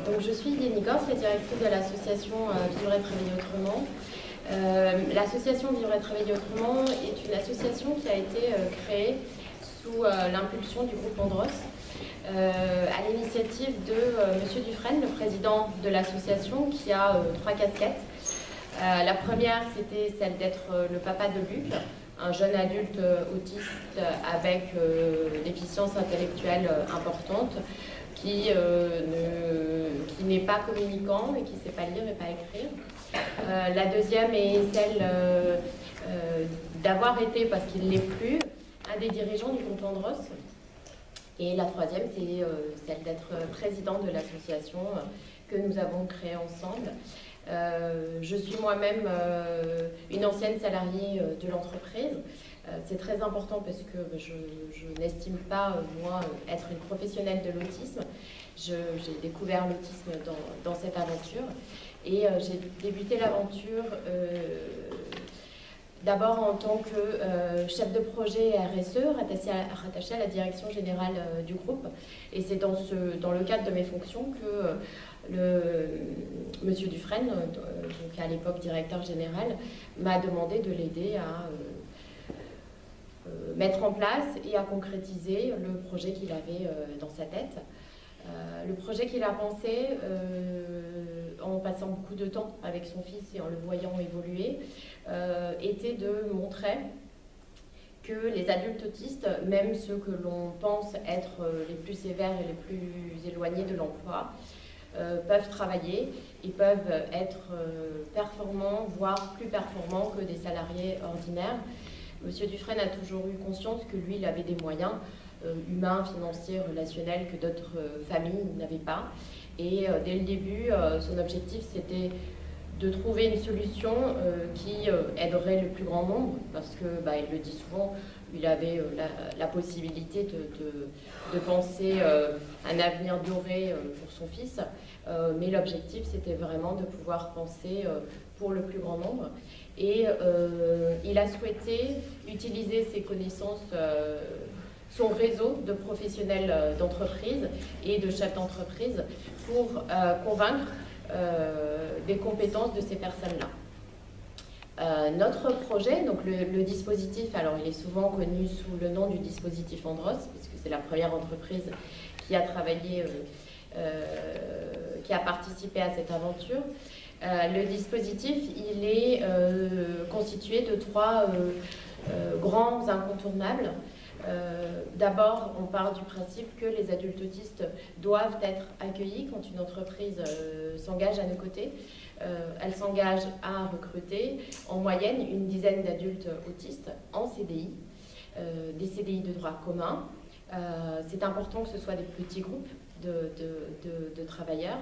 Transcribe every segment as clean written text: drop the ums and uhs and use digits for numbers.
Donc je suis Lily Gors, la directrice de l'association Vivre et Travailler Autrement. L'association Vivre et Travailler Autrement est une association qui a été créée sous l'impulsion du groupe Andros, à l'initiative de Monsieur Dufresne, le président de l'association, qui a 3 casquettes. La première, c'était celle d'être le papa de Luc, un jeune adulte autiste avec déficience intellectuelle importante, qui n'est pas communicant et qui ne sait pas lire et pas écrire. La deuxième est celle d'avoir été, parce qu'il ne l'est plus, un des dirigeants du groupe Andros. Et la troisième, c'est celle d'être président de l'association que nous avons créée ensemble. Je suis moi-même une ancienne salariée de l'entreprise. C'est très important parce que je n'estime pas, moi, être une professionnelle de l'autisme. J'ai découvert l'autisme dans cette aventure. Et j'ai débuté l'aventure d'abord en tant que chef de projet RSE, rattaché à la direction générale du groupe. Et c'est dans le cadre de mes fonctions que Monsieur Dufresne, donc à l'époque directeur général, m'a demandé de l'aider à mettre en place et à concrétiser le projet qu'il avait dans sa tête. Le projet qu'il a pensé en passant beaucoup de temps avec son fils et en le voyant évoluer était de montrer que les adultes autistes, même ceux que l'on pense être les plus sévères et les plus éloignés de l'emploi, peuvent travailler et peuvent être performants, voire plus performants que des salariés ordinaires. Monsieur Dufresne a toujours eu conscience que lui, il avait des moyens humains, financiers, relationnels que d'autres familles n'avaient pas. Et dès le début, son objectif, c'était de trouver une solution qui aiderait le plus grand nombre, parce que, il le dit souvent, il avait la possibilité de penser un avenir doré pour son fils, mais l'objectif, c'était vraiment de pouvoir penser pour le plus grand nombre. Et il a souhaité utiliser ses connaissances, son réseau de professionnels d'entreprise et de chefs d'entreprise pour convaincre des compétences de ces personnes-là. Notre projet, donc le dispositif, alors il est souvent connu sous le nom du dispositif Andros, puisque c'est la première entreprise qui a travaillé, qui a participé à cette aventure. Le dispositif, il est constitué de 3 grands incontournables. D'abord, on part du principe que les adultes autistes doivent être accueillis quand une entreprise s'engage à nos côtés. Elle s'engage à recruter en moyenne une dizaine d'adultes autistes en CDI, des CDI de droit commun. C'est important que ce soit des petits groupes de travailleurs,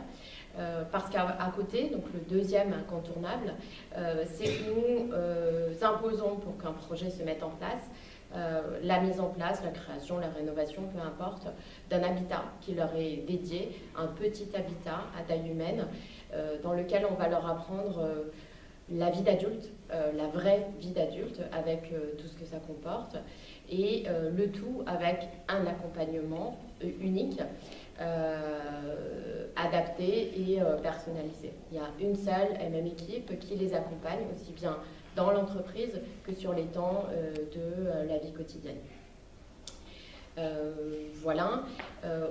parce qu'à côté, donc le deuxième incontournable, c'est que nous imposons, pour qu'un projet se mette en place, la mise en place, la création, la rénovation, peu importe, d'un habitat qui leur est dédié, un petit habitat à taille humaine, dans lequel on va leur apprendre la vie d'adulte, la vraie vie d'adulte, avec tout ce que ça comporte, et le tout avec un accompagnement unique, adapté et personnalisé. Il y a une seule et même équipe qui les accompagne aussi bien dans l'entreprise que sur les temps de la vie quotidienne. Voilà.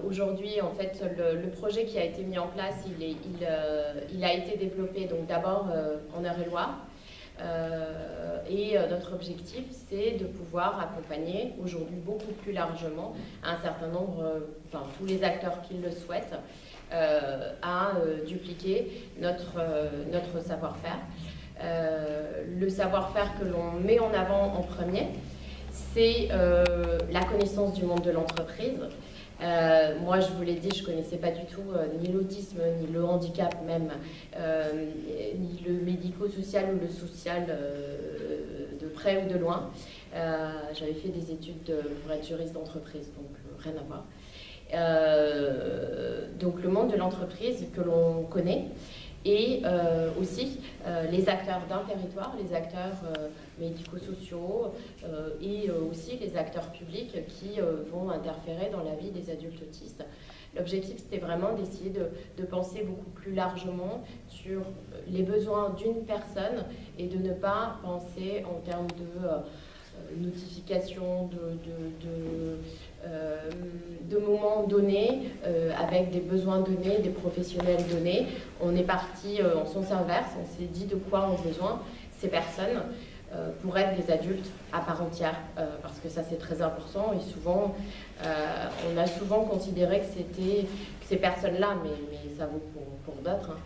Aujourd'hui, en fait, le projet qui a été mis en place, il a été développé donc d'abord en Eure-et-Loir. Et notre objectif, c'est de pouvoir accompagner aujourd'hui beaucoup plus largement un certain nombre, tous les acteurs qui le souhaitent, à dupliquer notre savoir-faire. Le savoir-faire que l'on met en avant en premier, c'est la connaissance du monde de l'entreprise. Moi, je vous l'ai dit, je ne connaissais pas du tout ni l'autisme, ni le handicap même, ni le médico-social ou le social de près ou de loin. J'avais fait des études pour être juriste d'entreprise, donc rien à voir. Donc le monde de l'entreprise que l'on connaît, et aussi les acteurs d'un territoire, les acteurs médico-sociaux et aussi les acteurs publics qui vont interférer dans la vie des adultes autistes. L'objectif, c'était vraiment d'essayer de penser beaucoup plus largement sur les besoins d'une personne et de ne pas penser en termes de notification, de moments donnés, avec des besoins donnés, des professionnels donnés. On est parti en sens inverse, on s'est dit de quoi ont besoin ces personnes pour être des adultes à part entière, parce que ça c'est très important, et souvent on a souvent considéré que c'était ces personnes-là, mais ça vaut pour d'autres,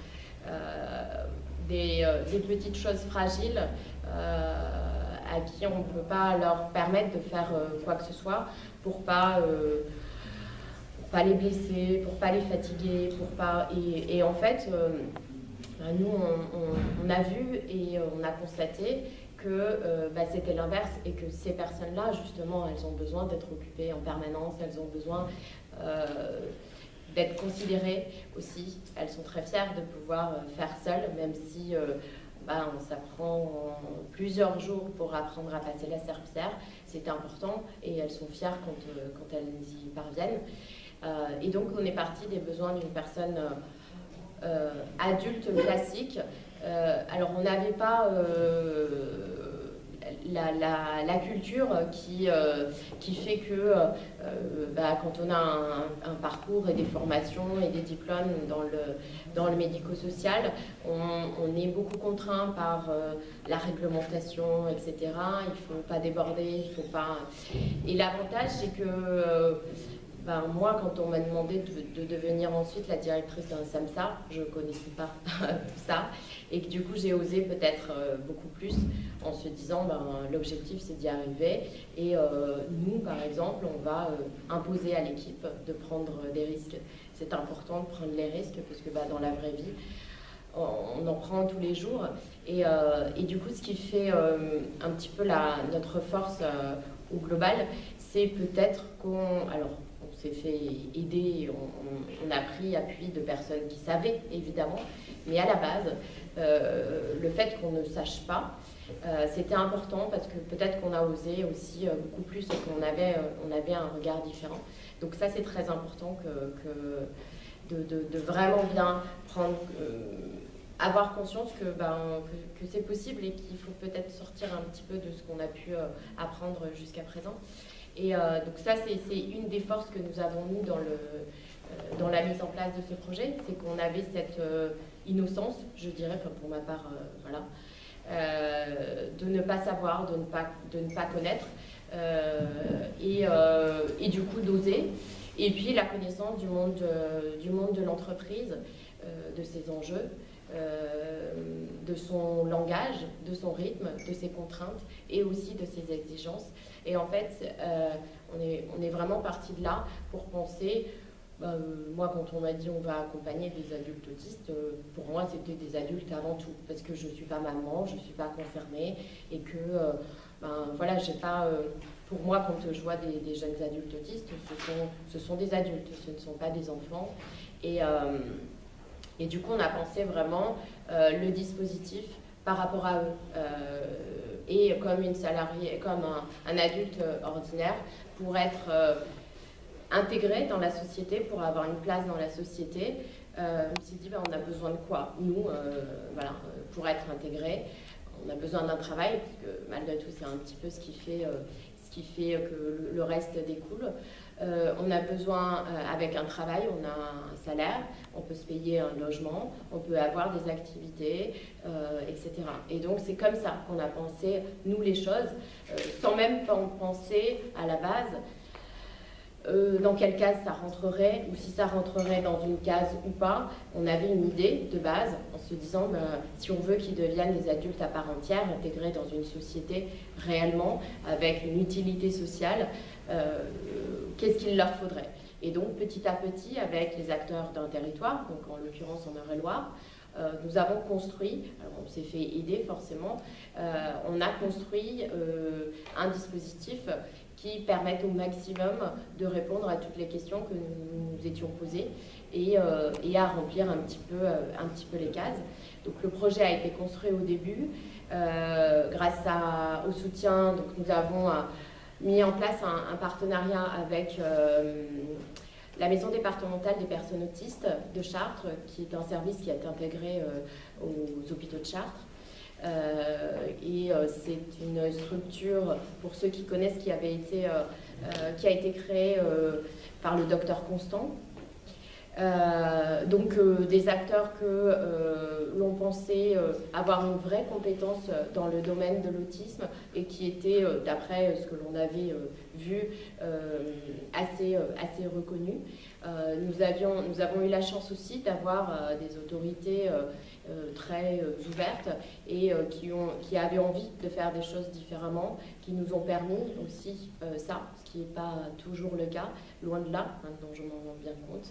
des petites choses fragiles à qui on ne peut pas leur permettre de faire quoi que ce soit pour pas les blesser, pour pas les fatiguer, pour pas et en fait nous on a vu et on a constaté que c'était l'inverse et que ces personnes-là, justement, elles ont besoin d'être occupées en permanence, elles ont besoin d'être considérées aussi. Elles sont très fières de pouvoir faire seules, même si ça prend plusieurs jours pour apprendre à passer la serpillière. C'est important et elles sont fières quand elles y parviennent. Et donc, on est parti des besoins d'une personne adulte classique. Alors on n'avait pas la culture qui fait que quand on a un parcours et des formations et des diplômes dans le médico-social, on est beaucoup contraint par la réglementation, etc. Il ne faut pas déborder, il faut pas... Et l'avantage, c'est que moi, quand on m'a demandé de devenir ensuite la directrice d'un SAMSA, je ne connaissais pas tout ça, et que du coup j'ai osé peut-être beaucoup plus en se disant l'objectif c'est d'y arriver, et nous par exemple on va imposer à l'équipe de prendre des risques. C'est important de prendre les risques parce que dans la vraie vie on en prend tous les jours, et du coup ce qui fait un petit peu notre force au global, c'est peut-être on s'est fait aider, on a pris appui de personnes qui savaient, évidemment, mais à la base, le fait qu'on ne sache pas, c'était important parce que peut-être qu'on a osé aussi beaucoup plus et qu'on avait un regard différent. Donc ça, c'est très important de vraiment bien prendre... avoir conscience que c'est possible et qu'il faut peut-être sortir un petit peu de ce qu'on a pu apprendre jusqu'à présent. Et donc ça, c'est une des forces que nous avons, nous, dans la mise en place de ce projet, c'est qu'on avait cette innocence, je dirais, pour ma part, de ne pas savoir, de ne pas connaître, et du coup d'oser. Et puis la connaissance du monde de l'entreprise, de ses enjeux, de son langage, de son rythme, de ses contraintes et aussi de ses exigences. Et en fait, on est vraiment parti de là pour penser, moi quand on m'a dit on va accompagner des adultes autistes, pour moi c'était des adultes avant tout, parce que je ne suis pas maman, je ne suis pas concernée, et que j'ai pas... pour moi, quand je vois des jeunes adultes autistes, ce sont des adultes, ce ne sont pas des enfants. Et du coup, on a pensé vraiment le dispositif par rapport à eux, et comme une salariée, comme un adulte ordinaire, pour être intégré dans la société, pour avoir une place dans la société. On s'est dit, on a besoin de quoi, nous, pour être intégré. On a besoin d'un travail, parce que malgré tout, c'est un petit peu ce qui fait que le reste découle. On a besoin, avec un travail, on a un salaire, on peut se payer un logement, on peut avoir des activités, etc. Et donc c'est comme ça qu'on a pensé, nous, les choses, sans même penser à la base dans quelle case ça rentrerait, ou si ça rentrerait dans une case ou pas. On avait une idée de base en se disant si on veut qu'ils deviennent des adultes à part entière, intégrés dans une société réellement, avec une utilité sociale, qu'est-ce qu'il leur faudrait? Et donc petit à petit, avec les acteurs d'un territoire, donc en l'occurrence en Eure-et-Loir, nous avons construit, alors on s'est fait aider forcément, on a construit un dispositif qui permettent au maximum de répondre à toutes les questions que nous nous étions posées et à remplir un petit peu les cases. Donc le projet a été construit au début grâce au soutien. Donc nous avons mis en place un partenariat avec la Maison départementale des personnes autistes de Chartres, qui est un service qui a été intégré aux hôpitaux de Chartres. C'est une structure, pour ceux qui connaissent, qui a été créée par le docteur Constant. Des acteurs que l'on pensait avoir une vraie compétence dans le domaine de l'autisme et qui étaient, d'après ce que l'on avait vu, assez reconnus. Nous avons eu la chance aussi d'avoir des autorités très ouvertes et qui avaient envie de faire des choses différemment, qui nous ont permis aussi ça, ce qui n'est pas toujours le cas, loin de là, maintenant je m'en rends bien compte.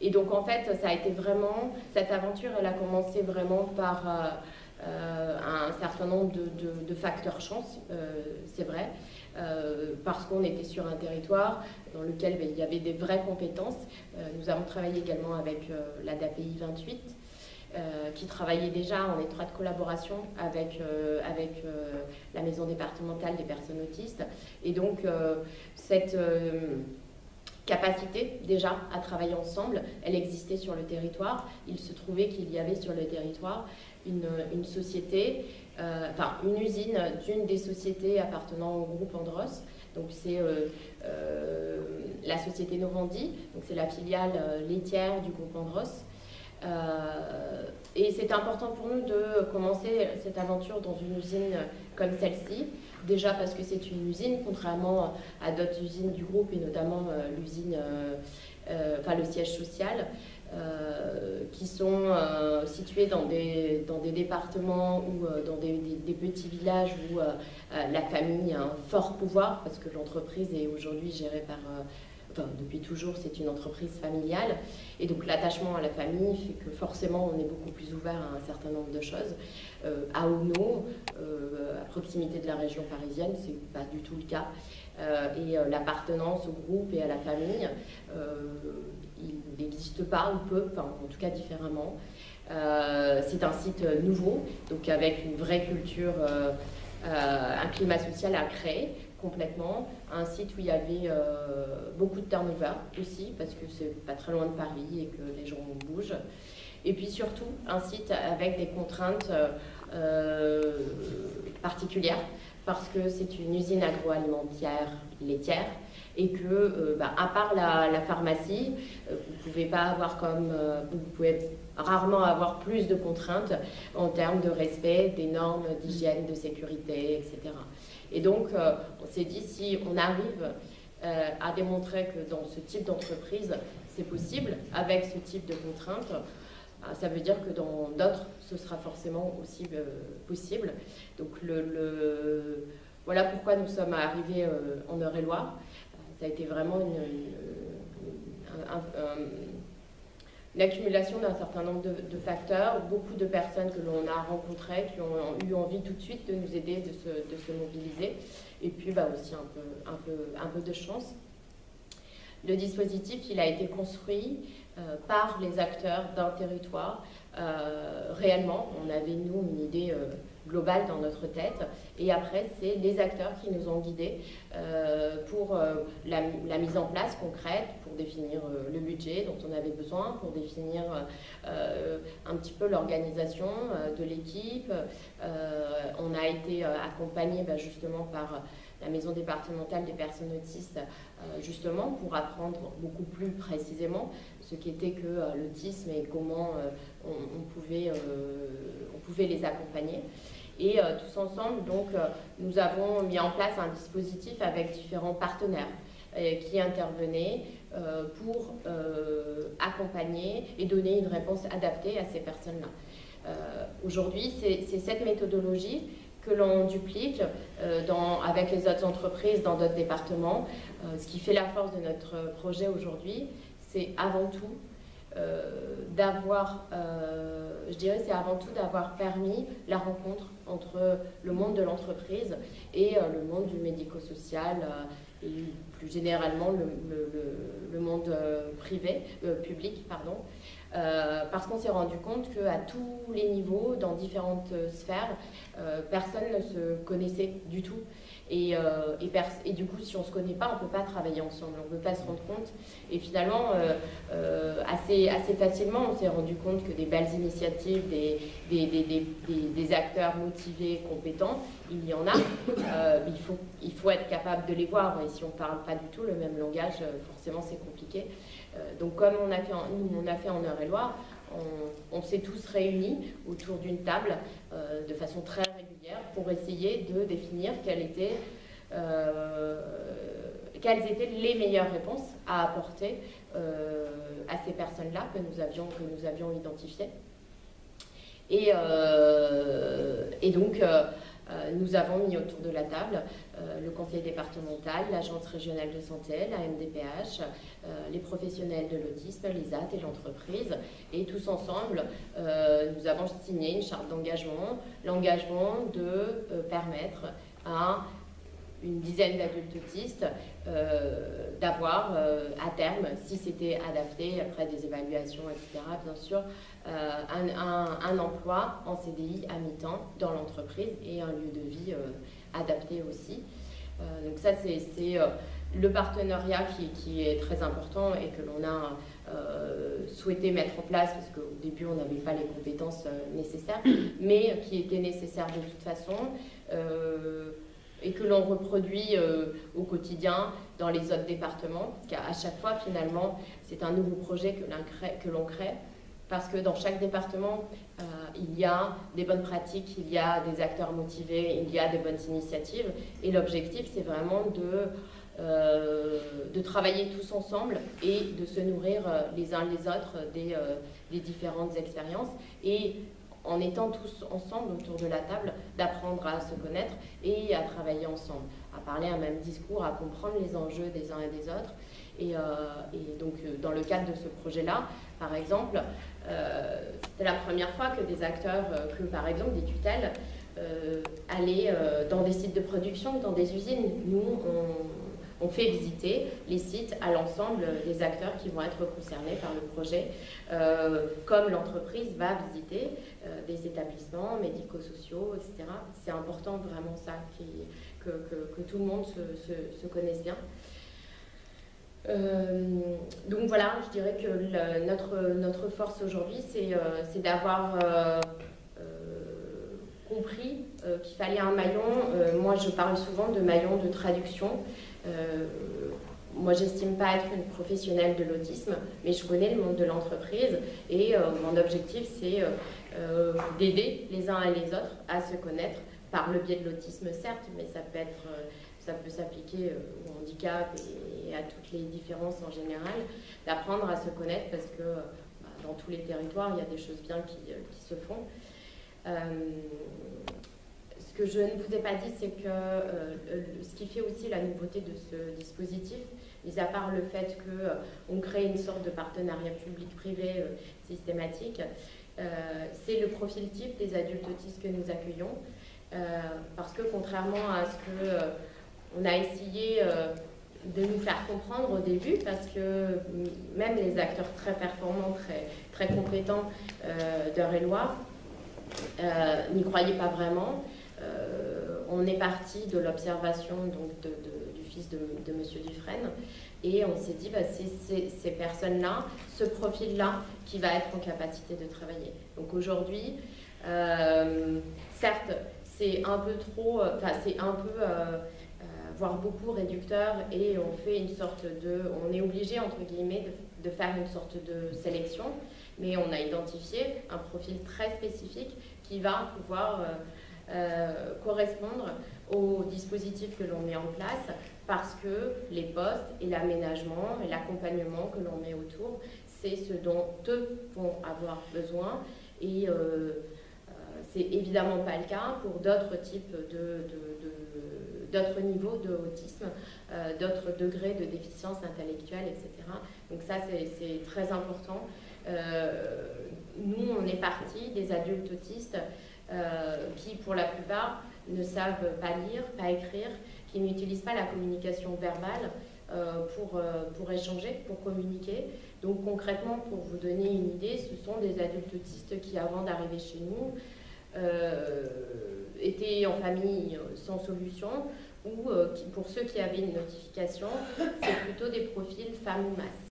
Et donc en fait, ça a été vraiment, cette aventure, elle a commencé vraiment par un certain nombre de facteurs chance, c'est vrai, parce qu'on était sur un territoire dans lequel il y avait des vraies compétences. Nous avons travaillé également avec l'ADAPI 28, qui travaillait déjà en étroite collaboration avec la Maison départementale des personnes autistes. Et donc cette capacité déjà à travailler ensemble, elle existait sur le territoire. Il se trouvait qu'il y avait sur le territoire une société, une usine d'une des sociétés appartenant au groupe Andros. Donc c'est la société Novandi, donc c'est la filiale laitière du groupe Andros. Et c'est important pour nous de commencer cette aventure dans une usine comme celle-ci. Déjà parce que c'est une usine, contrairement à d'autres usines du groupe, et notamment l'usine, le siège social, qui sont situés dans des départements ou dans des petits villages où la famille a un fort pouvoir, parce que l'entreprise est aujourd'hui gérée par... depuis toujours, c'est une entreprise familiale. Et donc l'attachement à la famille fait que forcément on est beaucoup plus ouvert à un certain nombre de choses. À Auneau, à proximité de la région parisienne, c'est pas du tout le cas. L'appartenance au groupe et à la famille, il n'existe pas ou peu, en tout cas différemment. C'est un site nouveau, donc avec une vraie culture, un climat social à créer complètement, un site où il y avait beaucoup de turnover aussi, parce que c'est pas très loin de Paris et que les gens bougent. Et puis surtout, un site avec des contraintes particulières, parce que c'est une usine agroalimentaire laitière, et que, à part la pharmacie, vous pouvez rarement avoir plus de contraintes en termes de respect des normes d'hygiène, de sécurité, etc. Et donc, on s'est dit, si on arrive à démontrer que dans ce type d'entreprise, c'est possible, avec ce type de contraintes, ça veut dire que dans d'autres, ce sera forcément aussi possible. Donc, voilà pourquoi nous sommes arrivés en Eure-et-Loire. Ça a été vraiment une accumulation d'un certain nombre de facteurs, beaucoup de personnes que l'on a rencontrées, qui ont eu envie tout de suite de nous aider, de se mobiliser, et puis aussi un peu de chance. Le dispositif, il a été construit par les acteurs d'un territoire. Réellement, on avait, nous, une idée globale dans notre tête, et après, c'est les acteurs qui nous ont guidés pour la mise en place concrète, pour définir le budget dont on avait besoin, pour définir un petit peu l'organisation de l'équipe. On a été accompagné justement par la Maison départementale des personnes autistes, justement pour apprendre beaucoup plus précisément ce qu'était que l'autisme et comment on pouvait les accompagner. Et tous ensemble, donc, nous avons mis en place un dispositif avec différents partenaires qui intervenaient pour accompagner et donner une réponse adaptée à ces personnes-là. Aujourd'hui, c'est cette méthodologie que l'on duplique avec les autres entreprises dans d'autres départements. Ce qui fait la force de notre projet aujourd'hui, c'est avant tout d'avoir permis la rencontre entre le monde de l'entreprise et le monde du médico-social et plus généralement le monde public, pardon. Parce qu'on s'est rendu compte qu'à tous les niveaux, dans différentes sphères, personne ne se connaissait du tout. Et du coup, si on ne se connaît pas, on ne peut pas travailler ensemble, on ne peut pas se rendre compte. Et finalement, assez facilement, on s'est rendu compte que des belles initiatives, des acteurs motivés, compétents, il y en a. Il faut être capable de les voir. Et si on ne parle pas du tout le même langage, forcément, c'est compliqué. Donc, comme on a fait en Eure-et-Loir, on s'est tous réunis autour d'une table de façon très régulière pour essayer de définir quelles étaient les meilleures réponses à apporter à ces personnes-là que nous avions identifiées. Et donc, nous avons mis autour de la table le conseil départemental, l'agence régionale de santé, la MDPH, les professionnels de l'autisme, l'ISAT et l'entreprise. Et tous ensemble, nous avons signé une charte d'engagement, l'engagement de permettre à une dizaine d'adultes autistes d'avoir à terme, si c'était adapté, après des évaluations, etc., bien sûr, un emploi en CDI à mi-temps dans l'entreprise et un lieu de vie adapté aussi. Donc ça, c'est le partenariat qui est très important et que l'on a souhaité mettre en place, parce qu'au début, on n'avait pas les compétences nécessaires, mais qui était nécessaire de toute façon. Et que l'on reproduit au quotidien dans les autres départements. Parce qu'à chaque fois, finalement, c'est un nouveau projet que l'on crée, parce que dans chaque département, il y a des bonnes pratiques, il y a des acteurs motivés, il y a des bonnes initiatives. Et l'objectif, c'est vraiment de travailler tous ensemble et de se nourrir les uns les autres des différentes expériences. Et en étant tous ensemble autour de la table, d'apprendre à se connaître et à travailler ensemble, à parler un même discours, à comprendre les enjeux des uns et des autres. Et donc, dans le cadre de ce projet-là, par exemple, c'était la première fois que des acteurs, par exemple des tutelles, allaient dans des sites de production, dans des usines. Nous, on fait visiter les sites à l'ensemble des acteurs qui vont être concernés par le projet, comme l'entreprise va visiter des établissements médico-sociaux, etc. C'est important vraiment ça, que tout le monde se connaisse bien. Donc voilà, je dirais que notre force aujourd'hui, c'est d'avoir compris qu'il fallait un maillon. Moi, je parle souvent de maillon de traduction. Moi, j'estime pas être une professionnelle de l'autisme, mais je connais le monde de l'entreprise et mon objectif, c'est d'aider les uns et les autres à se connaître par le biais de l'autisme, certes, mais ça peut s'appliquer au handicap et à toutes les différences en général, d'apprendre à se connaître parce que dans tous les territoires, il y a des choses bien qui se font. Ce que je ne vous ai pas dit, c'est que ce qui fait aussi la nouveauté de ce dispositif, mis à part le fait qu'on crée une sorte de partenariat public-privé systématique, c'est le profil type des adultes autistes que nous accueillons. Parce que contrairement à ce qu'on a essayé de nous faire comprendre au début, parce que même les acteurs très performants, très compétents d'Eure-et-Loir n'y croyaient pas vraiment. On est parti de l'observation du fils de M. Dufresne et on s'est dit c'est ces personnes-là, ce profil-là qui va être en capacité de travailler. Donc aujourd'hui, certes, c'est un peu trop, c'est un peu, voire beaucoup réducteur et on fait une sorte on est obligé entre guillemets de faire une sorte de sélection, mais on a identifié un profil très spécifique qui va pouvoir correspondre au dispositif que l'on met en place parce que les postes et l'aménagement et l'accompagnement que l'on met autour, c'est ce dont eux vont avoir besoin et c'est évidemment pas le cas pour d'autres types d'autres niveaux d'autisme, d'autres degrés de déficience intellectuelle, etc. Donc ça, c'est très important. Nous, on est parti des adultes autistes qui pour la plupart ne savent pas lire, pas écrire, qui n'utilisent pas la communication verbale pour échanger, pour communiquer. Donc concrètement, pour vous donner une idée, ce sont des adultes autistes qui, avant d'arriver chez nous, étaient en famille sans solution, ou pour ceux qui avaient une notification, c'est plutôt des profils femmes ou masses.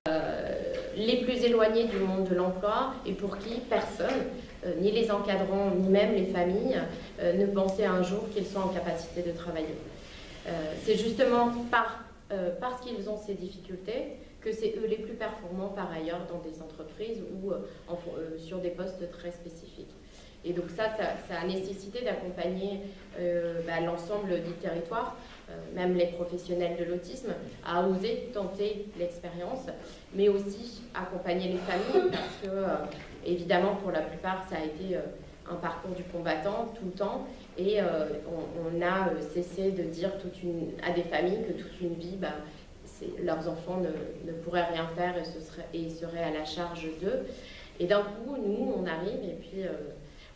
Les plus éloignés du monde de l'emploi et pour qui personne, ni les encadrants, ni même les familles, ne pensaient un jour qu'ils sont en capacité de travailler. C'est justement parce qu'ils ont ces difficultés que c'est eux les plus performants par ailleurs dans des entreprises ou sur des postes très spécifiques. Et donc ça a nécessité d'accompagner l'ensemble du territoire, même les professionnels de l'autisme, à oser tenter l'expérience, mais aussi accompagner les familles, parce que évidemment pour la plupart ça a été un parcours du combattant tout le temps, et on a cessé de dire à des familles que toute une vie, leurs enfants ne pourraient rien faire et seraient à la charge d'eux. Et d'un coup, nous, on arrive et puis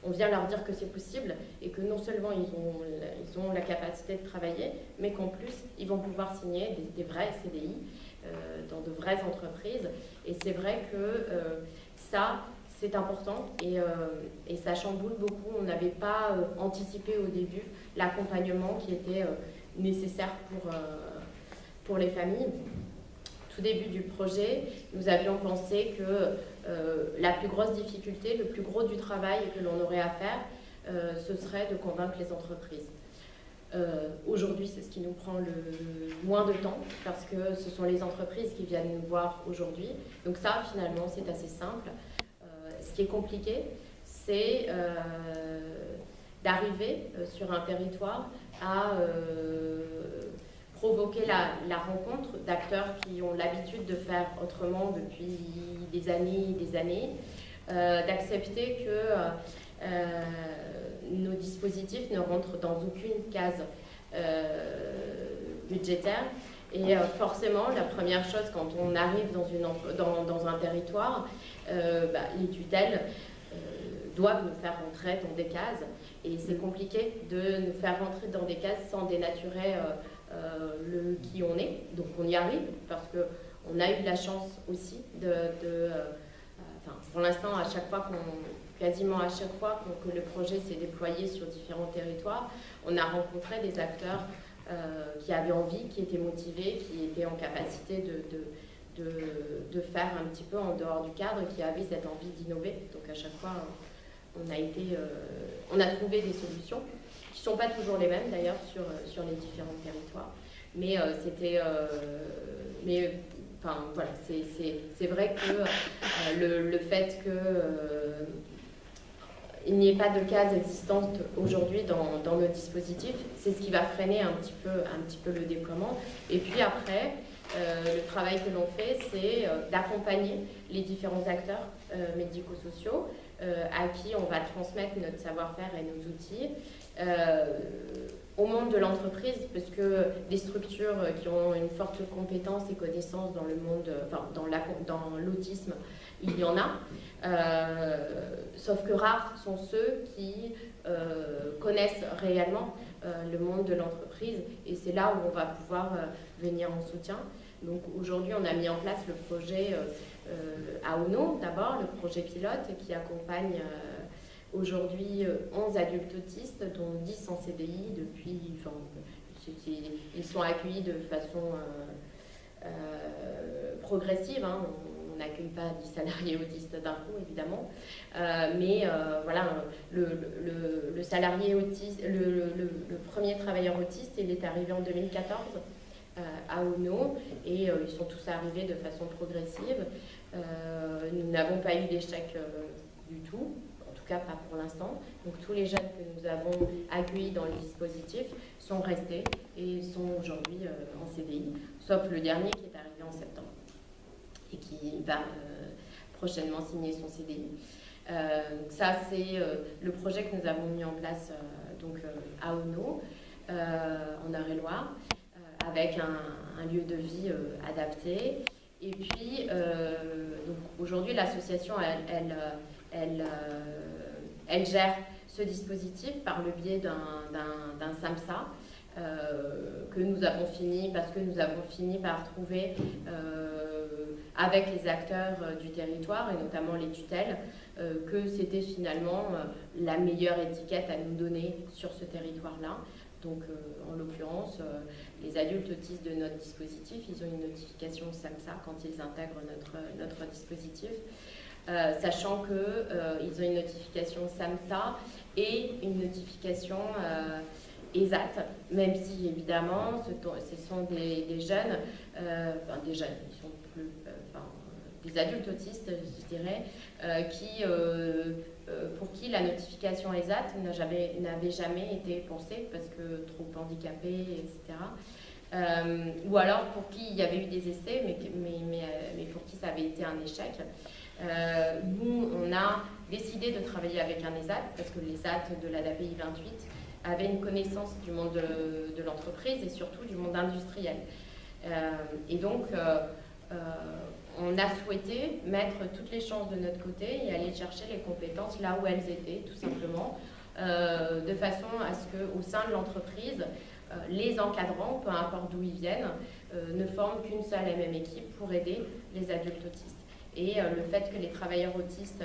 on vient leur dire que c'est possible et que non seulement ils ont la capacité de travailler, mais qu'en plus, ils vont pouvoir signer des vrais CDI dans de vraies entreprises. Et c'est vrai que ça, c'est important et ça chamboule beaucoup. On n'avait pas anticipé au début l'accompagnement qui était nécessaire pour les familles. Tout début du projet, nous avions pensé que la plus grosse difficulté, le plus gros du travail que l'on aurait à faire, ce serait de convaincre les entreprises. Aujourd'hui, c'est ce qui nous prend le moins de temps parce que ce sont les entreprises qui viennent nous voir aujourd'hui. Donc ça, finalement, c'est assez simple. Ce qui est compliqué, c'est d'arriver sur un territoire à provoquer la rencontre d'acteurs qui ont l'habitude de faire autrement depuis des années, d'accepter que nos dispositifs ne rentrent dans aucune case budgétaire. Et forcément, la première chose quand on arrive dans un territoire, les tutelles doivent nous faire rentrer dans des cases. Et c'est compliqué de nous faire rentrer dans des cases sans dénaturer qui on est. Donc on y arrive parce qu'on a eu de la chance aussi pour l'instant, quasiment à chaque fois que le projet s'est déployé sur différents territoires, on a rencontré des acteurs qui avaient envie, qui étaient motivés, qui étaient en capacité de faire un petit peu en dehors du cadre, qui avaient cette envie d'innover. Donc à chaque fois, on a trouvé des solutions qui ne sont pas toujours les mêmes d'ailleurs sur les différents territoires. Mais voilà, c'est vrai que le fait qu'il n'y ait pas de cases existantes aujourd'hui dans nos dispositifs, c'est ce qui va freiner un petit peu le déploiement. Et puis après, le travail que l'on fait, c'est d'accompagner les différents acteurs médico-sociaux à qui on va transmettre notre savoir-faire et nos outils au monde de l'entreprise, parce que des structures qui ont une forte compétence et connaissance dans le monde, dans l'autisme, il y en a, sauf que rares sont ceux qui connaissent réellement le monde de l'entreprise, et c'est là où on va pouvoir venir en soutien. Donc aujourd'hui, on a mis en place le projet AONO, d'abord, le projet pilote qui accompagne aujourd'hui 11 adultes autistes, dont 10 en CDI depuis... ils sont accueillis de façon progressive, hein. On n'accueille pas 10 salariés autistes d'un coup, évidemment, mais voilà, le salarié autiste, le premier travailleur autiste, il est arrivé en 2014 à ONO, et ils sont tous arrivés de façon progressive. Nous n'avons pas eu d'échec du tout, en tout cas pas pour l'instant. Donc tous les jeunes que nous avons accueillis dans le dispositif sont restés et sont aujourd'hui en CDI, sauf le dernier qui est arrivé en septembre et qui va prochainement signer son CDI. Ça, c'est le projet que nous avons mis en place à ONO, en Eure-et-Loire, avec un lieu de vie adapté. Et puis, aujourd'hui, l'association, elle gère ce dispositif par le biais d'un SAMSA que nous avons fini, parce que nous avons fini par trouver avec les acteurs du territoire et notamment les tutelles que c'était finalement la meilleure étiquette à nous donner sur ce territoire-là. Donc en l'occurrence, les adultes autistes de notre dispositif, ils ont une notification SAMSA quand ils intègrent notre dispositif. Sachant qu'ils ont une notification SAMSA et une notification ESAT, même si évidemment ce sont des jeunes, ils sont plus, des adultes autistes, je dirais, pour qui la notification ESAT n'avait jamais été pensée parce que trop handicapés, etc. Ou alors pour qui il y avait eu des essais, mais pour qui ça avait été un échec. Nous, on a décidé de travailler avec un ESAT parce que l'ESAT de l'ADAPI 28 avait une connaissance du monde de l'entreprise et surtout du monde industriel. Et donc, on a souhaité mettre toutes les chances de notre côté et aller chercher les compétences là où elles étaient, tout simplement, de façon à ce qu'au sein de l'entreprise, les encadrants, peu importe d'où ils viennent, ne forment qu'une seule et même équipe pour aider les adultes autistes. Et le fait que les travailleurs autistes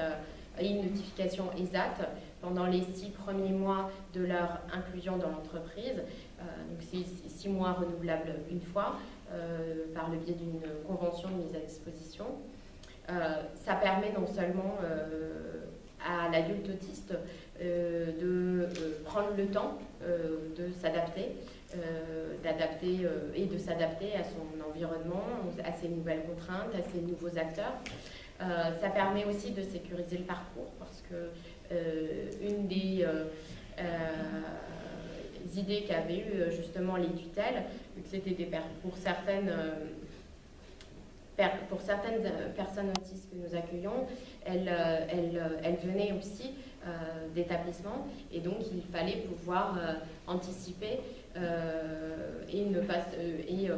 aient une notification ESAT pendant les 6 premiers mois de leur inclusion dans l'entreprise, donc c'est 6 mois renouvelables une fois, par le biais d'une convention de mise à disposition, ça permet non seulement à l'adulte autiste de prendre le temps de s'adapter, et de s'adapter à son environnement, à ses nouvelles contraintes, à ses nouveaux acteurs. Ça permet aussi de sécuriser le parcours parce que une des idées qu'avaient eu justement les tutelles, vu que c'était pour certaines personnes autistes que nous accueillons, elles venaient aussi d'établissements et donc il fallait pouvoir anticiper et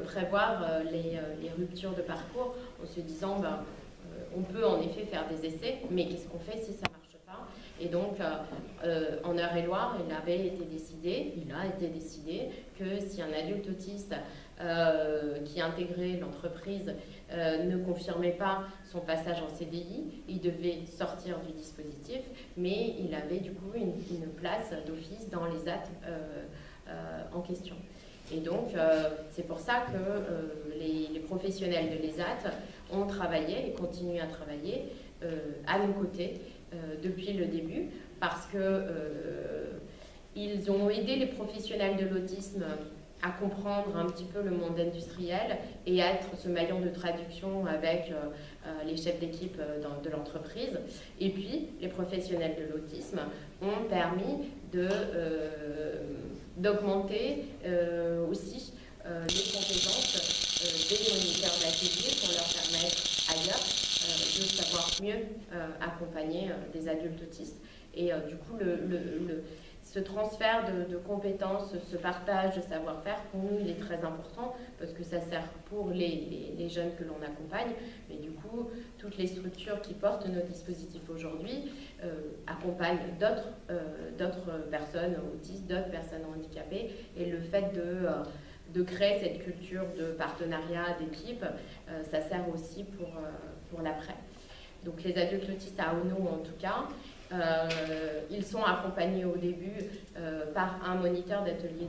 prévoir les ruptures de parcours en se disant on peut en effet faire des essais, mais qu'est-ce qu'on fait si ça ne marche pas? Et donc en Eure-et-Loir, il a été décidé que si un adulte autiste qui intégrait l'entreprise ne confirmait pas son passage en CDI, il devait sortir du dispositif, mais il avait du coup une place d'office dans les AT en question. Et donc, c'est pour ça que les professionnels de l'ESAT ont travaillé et continuent à travailler à nos côtés depuis le début, parce qu'ils ont aidé les professionnels de l'autisme à comprendre un petit peu le monde industriel et à être ce maillon de traduction avec les chefs d'équipe de l'entreprise. Et puis, les professionnels de l'autisme ont permis d'augmenter aussi les compétences des moniteurs d'atelier pour leur permettre ailleurs de savoir mieux accompagner des adultes autistes. Et du coup, ce transfert de compétences, ce partage de savoir-faire, pour nous, il est très important parce que ça sert pour les jeunes que l'on accompagne, mais du coup, toutes les structures qui portent nos dispositifs aujourd'hui accompagnent d'autres personnes autistes, d'autres personnes handicapées, et le fait de créer cette culture de partenariat, d'équipe, ça sert aussi pour l'après. Donc les adultes autistes à Ono, en tout cas, ils sont accompagnés au début par un moniteur d'atelier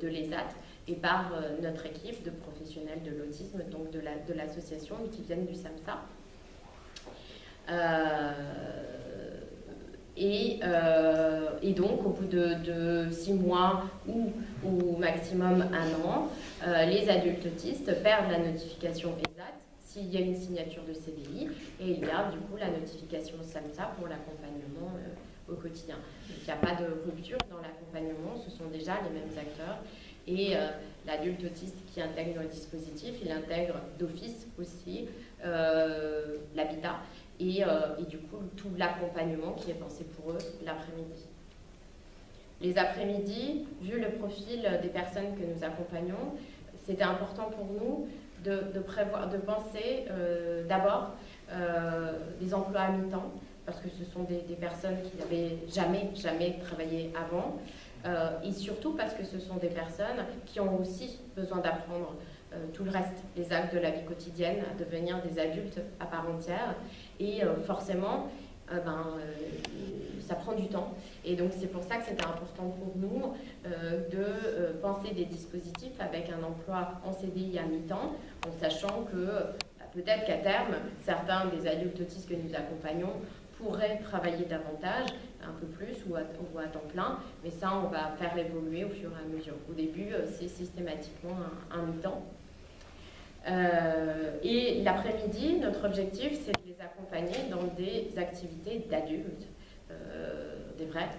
de l'ESAT et par notre équipe de professionnels de l'autisme, donc de l'association qui viennent du SAMSA. Et donc, au bout de 6 mois ou maximum 1 an, les adultes autistes perdent la notification ESAT s'il y a une signature de CDI, et ils gardent du coup la notification SAMSA pour l'accompagnement au quotidien. Donc, il n'y a pas de rupture dans l'accompagnement, ce sont déjà les mêmes acteurs. Et l'adulte autiste qui intègre le dispositif, il intègre d'office aussi l'habitat et du coup tout l'accompagnement qui est pensé pour eux l'après-midi. Les après-midi, vu le profil des personnes que nous accompagnons, c'était important pour nous de penser d'abord des emplois à mi-temps, parce que ce sont des personnes qui n'avaient jamais travaillé avant, et surtout parce que ce sont des personnes qui ont aussi besoin d'apprendre tout le reste, les actes de la vie quotidienne, à devenir des adultes à part entière, et forcément, ça prend du temps. Et donc c'est pour ça que c'était important pour nous de penser des dispositifs avec un emploi en CDI à mi-temps, en sachant que peut-être qu'à terme, certains des adultes autistes que nous accompagnons pourraient travailler davantage, un peu plus ou à temps plein, mais ça on va faire évoluer au fur et à mesure. Au début, c'est systématiquement un mi-temps. Et l'après-midi, notre objectif, c'est de les accompagner dans des activités d'adultes, des vrais.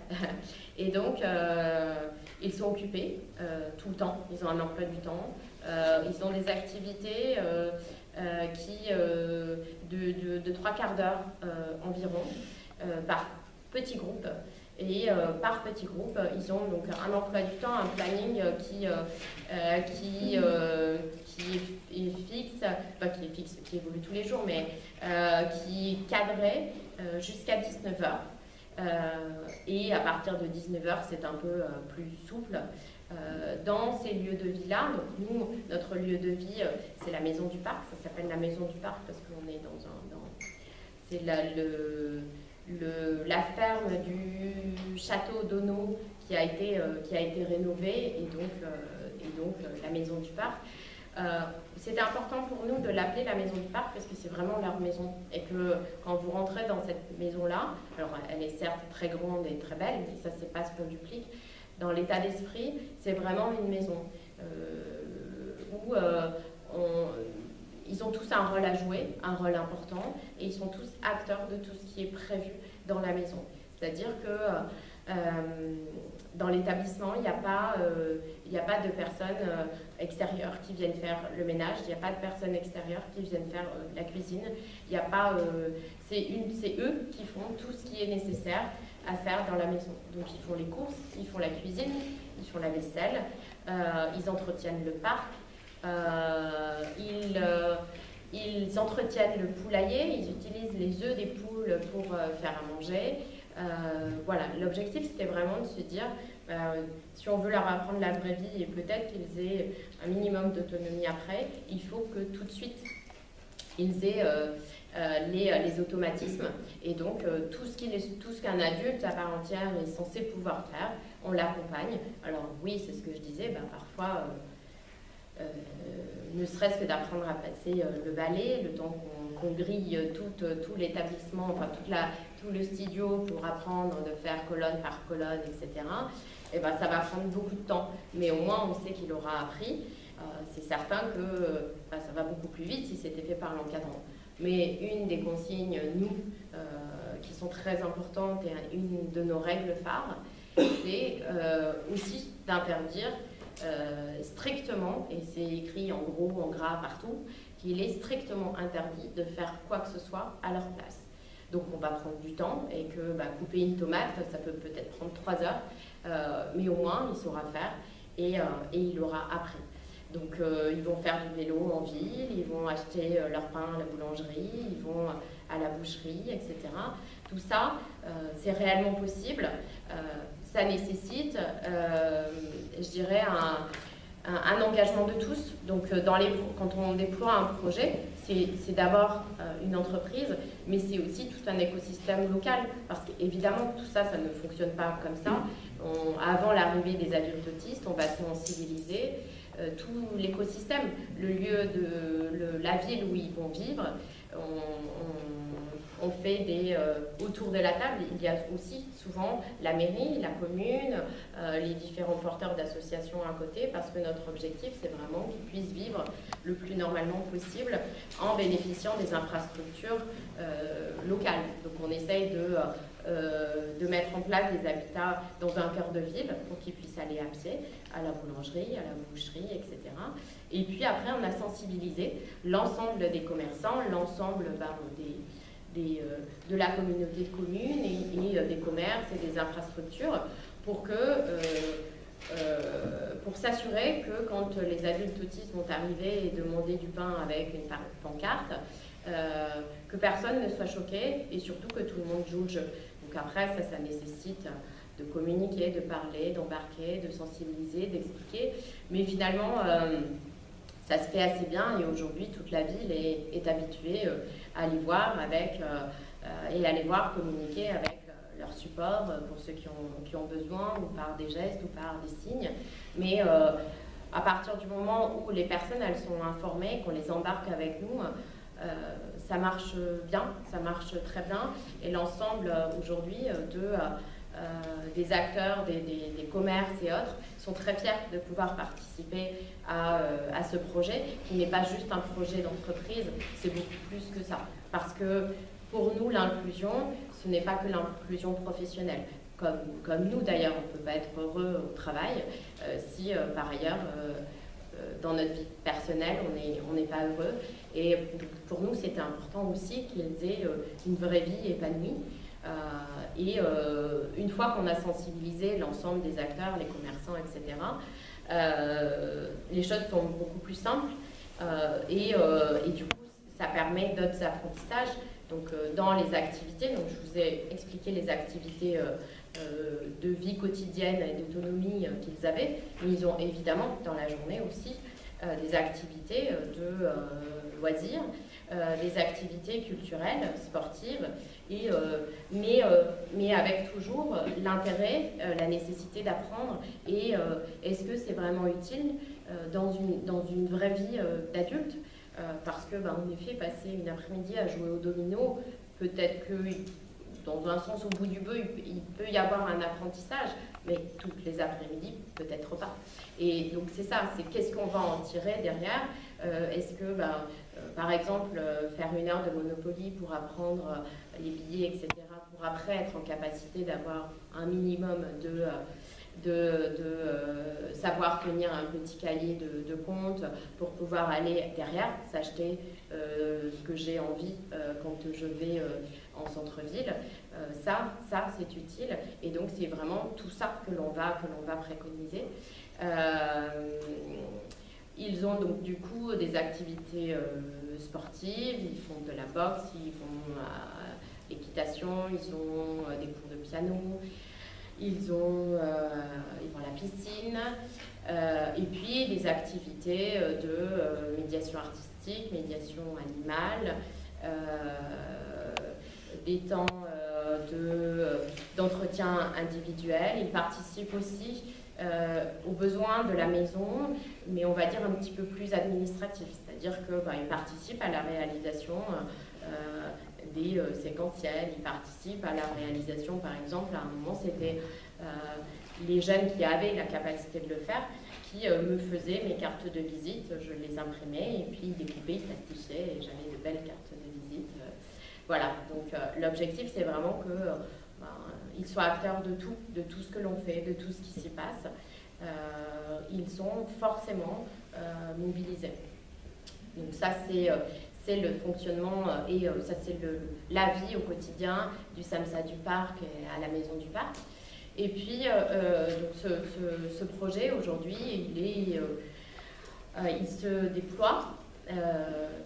Et donc, ils sont occupés tout le temps, ils ont un emploi du temps, ils ont des activités de 3/4 d'heure environ, par petits groupes. Et par petits groupes, ils ont donc un emploi du temps, un planning qui est fixe, pas qui est fixe, qui évolue tous les jours, mais qui est cadré jusqu'à 19h. Et à partir de 19h, c'est un peu plus souple. Dans ces lieux de vie-là, donc nous, notre lieu de vie, c'est la maison du parc, ça s'appelle la maison du parc parce qu'on est c'est la ferme du château d'Auneau qui a été rénovée, et donc la maison du parc. C'était important pour nous de l'appeler la maison du parc parce que c'est vraiment leur maison, et que quand vous rentrez dans cette maison-là, alors elle est certes très grande et très belle, mais ça c'est pas ce qu'on duplique. Dans l'état d'esprit, c'est vraiment une maison où ils ont tous un rôle à jouer, un rôle important, et ils sont tous acteurs de tout ce qui est prévu dans la maison. C'est-à-dire que dans l'établissement, il n'y a pas de personnes extérieures qui viennent faire le ménage, il n'y a pas de personnes extérieures qui viennent faire la cuisine, il n'y a pas... c'est eux qui font tout ce qui est nécessaire à faire dans la maison. Donc ils font les courses, ils font la cuisine, ils font la vaisselle, ils entretiennent le parc, ils entretiennent le poulailler, ils utilisent les œufs des poules pour faire à manger. Voilà, l'objectif c'était vraiment de se dire si on veut leur apprendre la vraie vie et peut-être qu'ils aient un minimum d'autonomie après, il faut que tout de suite ils aient les automatismes, et donc tout ce qu'un adulte à part entière est censé pouvoir faire, on l'accompagne. Alors oui, c'est ce que je disais, parfois ne serait-ce que d'apprendre à passer le balai, le temps qu'on grille tout l'établissement, enfin tout le studio pour apprendre de faire colonne par colonne, etc. Et ça va prendre beaucoup de temps, mais au moins on sait qu'il aura appris. C'est certain que ça va beaucoup plus vite si c'était fait par l'encadrant. Mais une des consignes, nous, qui sont très importantes, et une de nos règles phares, c'est aussi d'interdire strictement, et c'est écrit en gros, en gras partout, qu'il est strictement interdit de faire quoi que ce soit à leur place. Donc on va prendre du temps, et que couper une tomate, ça peut peut-être prendre 3 heures, mais au moins il saura faire, et il aura appris. Donc ils vont faire du vélo en ville, ils vont acheter leur pain à la boulangerie, ils vont à la boucherie, etc. Tout ça, c'est réellement possible. Ça nécessite, je dirais, un engagement de tous. Donc quand on déploie un projet, c'est d'abord une entreprise, mais c'est aussi tout un écosystème local. Parce qu'évidemment, tout ça, ça ne fonctionne pas comme ça. Avant l'arrivée des adultes autistes, on va sensibiliser tout l'écosystème, la ville où ils vont vivre. On fait autour de la table, il y a aussi souvent la mairie, la commune, les différents porteurs d'associations à côté, parce que notre objectif, c'est vraiment qu'ils puissent vivre le plus normalement possible en bénéficiant des infrastructures locales. Donc on essaye de mettre en place des habitats dans un cœur de ville pour qu'ils puissent aller à pied, à la boulangerie, à la boucherie, etc. Et puis après, on a sensibilisé l'ensemble des commerçants, l'ensemble de la communauté de communes et des commerces et des infrastructures pour s'assurer que quand les adultes autistes vont arriver et demander du pain avec une pancarte, que personne ne soit choqué et surtout que tout le monde joue le jeu. Donc après, ça nécessite de communiquer, de parler, d'embarquer, de sensibiliser, d'expliquer. Mais finalement, ça se fait assez bien et aujourd'hui, toute la ville est habituée à aller voir et aller voir communiquer avec leur support pour ceux qui ont besoin, ou par des gestes, ou par des signes. Mais à partir du moment où les personnes elles sont informées, qu'on les embarque avec nous, ça marche bien, ça marche très bien. Et l'ensemble aujourd'hui des acteurs, des commerces et autres sont très fiers de pouvoir participer à ce projet, qui n'est pas juste un projet d'entreprise, c'est beaucoup plus que ça. Parce que pour nous, l'inclusion, ce n'est pas que l'inclusion professionnelle. Comme nous d'ailleurs, on ne peut pas être heureux au travail si par ailleurs, dans notre vie personnelle, on n'est pas heureux. Et pour nous, c'était important aussi qu'ils aient une vraie vie épanouie. Une fois qu'on a sensibilisé l'ensemble des acteurs, les commerçants, etc., les choses sont beaucoup plus simples et du coup, ça permet d'autres apprentissages. Donc, dans les activités, donc je vous ai expliqué les activités de vie quotidienne et d'autonomie qu'ils avaient, mais ils ont évidemment dans la journée aussi des activités de loisirs, des activités culturelles, sportives, mais avec toujours l'intérêt, la nécessité d'apprendre et est-ce que c'est vraiment utile dans une vraie vie d'adulte, parce que, en effet, passer une après-midi à jouer au domino, peut-être que dans un sens, au bout du bout, il peut y avoir un apprentissage, mais toutes les après-midi, peut-être pas. Et donc c'est ça, c'est qu'est-ce qu'on va en tirer derrière. Est-ce que, par exemple, faire 1 heure de Monopoly pour apprendre les billets, etc., pour après être en capacité d'avoir un minimum de savoir tenir un petit cahier de compte pour pouvoir aller derrière, s'acheter ce que j'ai envie quand je vais en centre-ville. Ça c'est utile et donc c'est vraiment tout ça que l'on va préconiser. Ils ont donc du coup des activités sportives, ils font de la boxe, ils font l'équitation, ils ont des cours de piano, ils vont à la piscine, et puis des activités de médiation artistique, médiation animale, des temps d'entretien individuel. Ils participent aussi aux besoins de la maison, mais on va dire un petit peu plus administratif, c'est-à-dire qu'ils participent à la réalisation des séquentiels, ils participent à la réalisation, par exemple, à un moment c'était les jeunes qui avaient la capacité de le faire, qui me faisaient mes cartes de visite, je les imprimais et puis ils découpaient, ils plastifiaient et j'avais de belles cartes de visite. Voilà, donc l'objectif c'est vraiment qu'ils soient acteurs de tout ce que l'on fait, de tout ce qui s'y passe. Ils sont forcément mobilisés. Donc ça c'est le fonctionnement et ça c'est la vie au quotidien du SAMSA du Parc et à la Maison du Parc. Et puis donc ce projet aujourd'hui il se déploie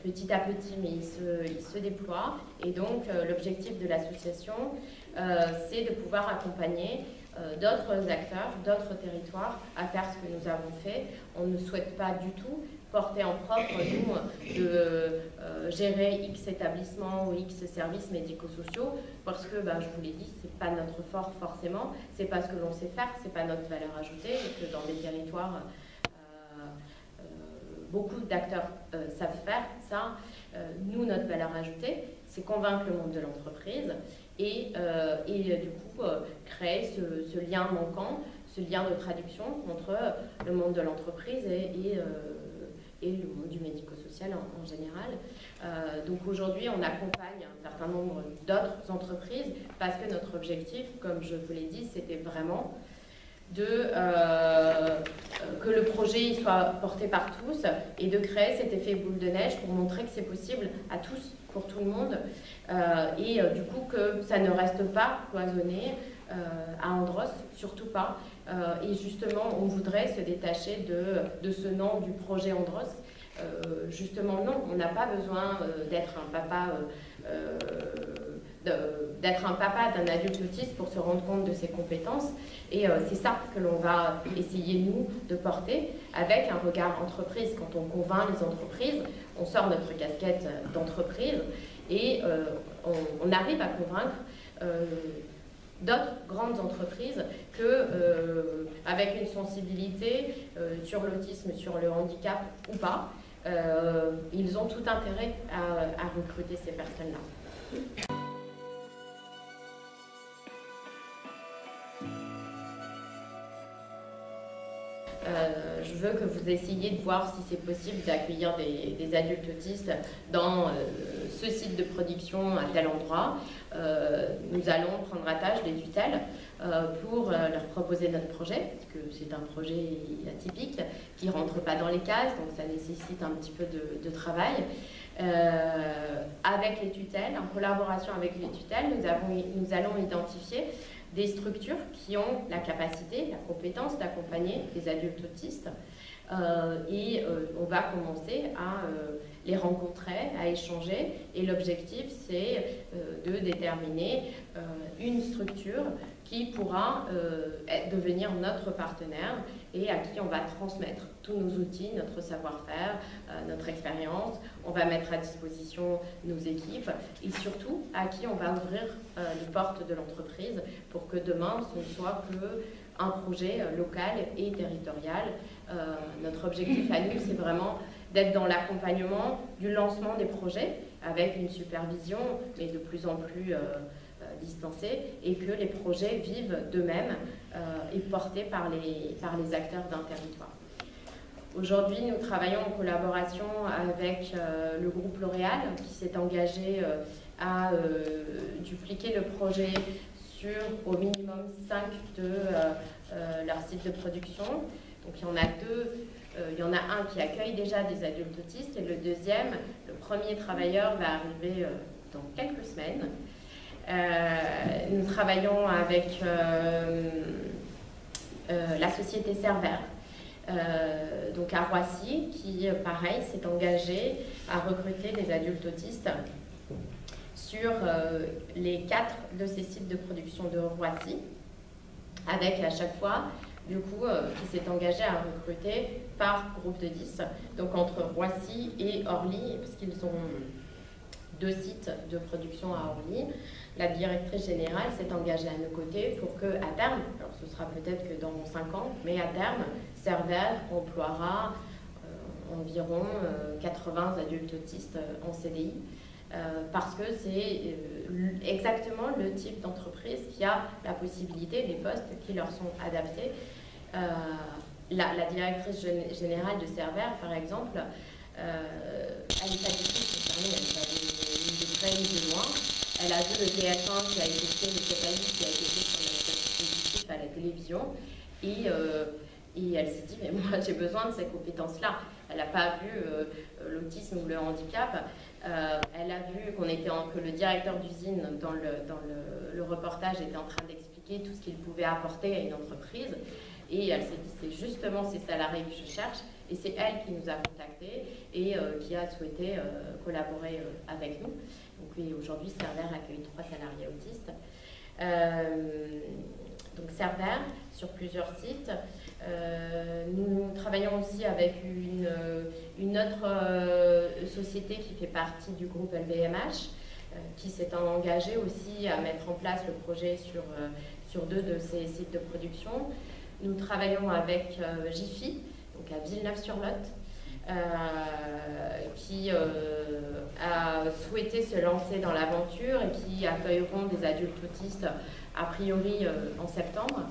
petit à petit, mais il se déploie. Et donc l'objectif de l'association c'est de pouvoir accompagner d'autres acteurs, d'autres territoires à faire ce que nous avons fait. On ne souhaite pas du tout porter en propre, nous, de gérer X établissements ou X services médico-sociaux, parce que, je vous l'ai dit, c'est pas notre fort forcément, c'est pas ce que l'on sait faire, c'est pas notre valeur ajoutée, et que dans des territoires, beaucoup d'acteurs savent faire ça. Nous, notre valeur ajoutée, c'est convaincre le monde de l'entreprise et du coup créer ce lien manquant, ce lien de traduction entre le monde de l'entreprise et le monde du médico-social en général. Donc aujourd'hui, on accompagne un certain nombre d'autres entreprises parce que notre objectif, comme je vous l'ai dit, c'était vraiment que le projet soit porté par tous et de créer cet effet boule de neige pour montrer que c'est possible à tous, pour tout le monde, et du coup que ça ne reste pas cloisonné à Andros, surtout pas. Et justement, on voudrait se détacher de ce nom du projet Andros Justement, non, on n'a pas besoin d'être un papa d'un adulte autiste pour se rendre compte de ses compétences. Et c'est ça que l'on va essayer, nous, de porter avec un regard entreprise. Quand on convainc les entreprises, on sort notre casquette d'entreprise et on arrive à convaincre d'autres grandes entreprises que, avec une sensibilité sur l'autisme, sur le handicap ou pas, ils ont tout intérêt à recruter ces personnes-là. Je veux que vous essayiez de voir si c'est possible d'accueillir des adultes autistes dans ce site de production à tel endroit. Nous allons prendre à tâche les tutelles pour leur proposer notre projet, parce que c'est un projet atypique qui ne rentre pas dans les cases, donc ça nécessite un petit peu de travail. Avec les tutelles, en collaboration avec les tutelles, nous allons identifier des structures qui ont la capacité, la compétence d'accompagner les adultes autistes. On va commencer à les rencontrer, à échanger. Et l'objectif, c'est de déterminer une structure qui pourra devenir notre partenaire et à qui on va transmettre tous nos outils, notre savoir-faire, notre expérience. On va mettre à disposition nos équipes et surtout à qui on va ouvrir les portes de l'entreprise pour que demain, ce ne soit qu'un projet local et territorial. Notre objectif à nous, c'est vraiment d'être dans l'accompagnement du lancement des projets avec une supervision, mais de plus en plus distancée, et que les projets vivent d'eux-mêmes et portés par les acteurs d'un territoire. Aujourd'hui, nous travaillons en collaboration avec le groupe L'Oréal qui s'est engagé à dupliquer le projet sur au minimum 5 de leurs sites de production. Donc il y en a deux, il y en a un qui accueille déjà des adultes autistes et le deuxième, le premier travailleur va arriver dans quelques semaines. Nous travaillons avec la société Cervère, donc à Roissy, qui pareil s'est engagé à recruter des adultes autistes sur les 4 de ces sites de production de Roissy, avec à chaque fois du coup qui s'est engagé à recruter par groupe de 10, donc entre Roissy et Orly, parce qu'ils ont 2 sites de production à Orly. La directrice générale s'est engagée à nos côtés pour que, à terme, alors ce sera peut-être que dans 5 ans, mais à terme, Cervère emploiera environ 80 adultes autistes en CDI, parce que c'est exactement le type d'entreprise qui a la possibilité, des postes qui leur sont adaptés. La directrice générale de Cervère, par exemple, elle n'est pas du tout concernée, elle n'est pas ni de près ni de loin. Elle a vu le TF1 qui a été fait, le Cépalis qui a été fait sur notre dispositif à la télévision, et elle s'est dit, mais moi j'ai besoin de ces compétences-là. Elle n'a pas vu l'autisme ou le handicap. Elle a vu que le directeur d'usine dans le reportage était en train d'expliquer tout ce qu'il pouvait apporter à une entreprise. Et elle s'est dit, c'est justement ces salariés que je cherche. Et c'est elle qui nous a contactés et qui a souhaité collaborer avec nous. Donc aujourd'hui, Cervère accueille 3 salariés autistes. Donc Cervère, sur plusieurs sites. Nous travaillons aussi avec une autre société qui fait partie du groupe LVMH, qui s'est engagée aussi à mettre en place le projet sur 2 de ces sites de production. Nous travaillons avec Jiffy, donc à Villeneuve-sur-Lot, qui a souhaité se lancer dans l'aventure et qui accueilleront des adultes autistes a priori en septembre.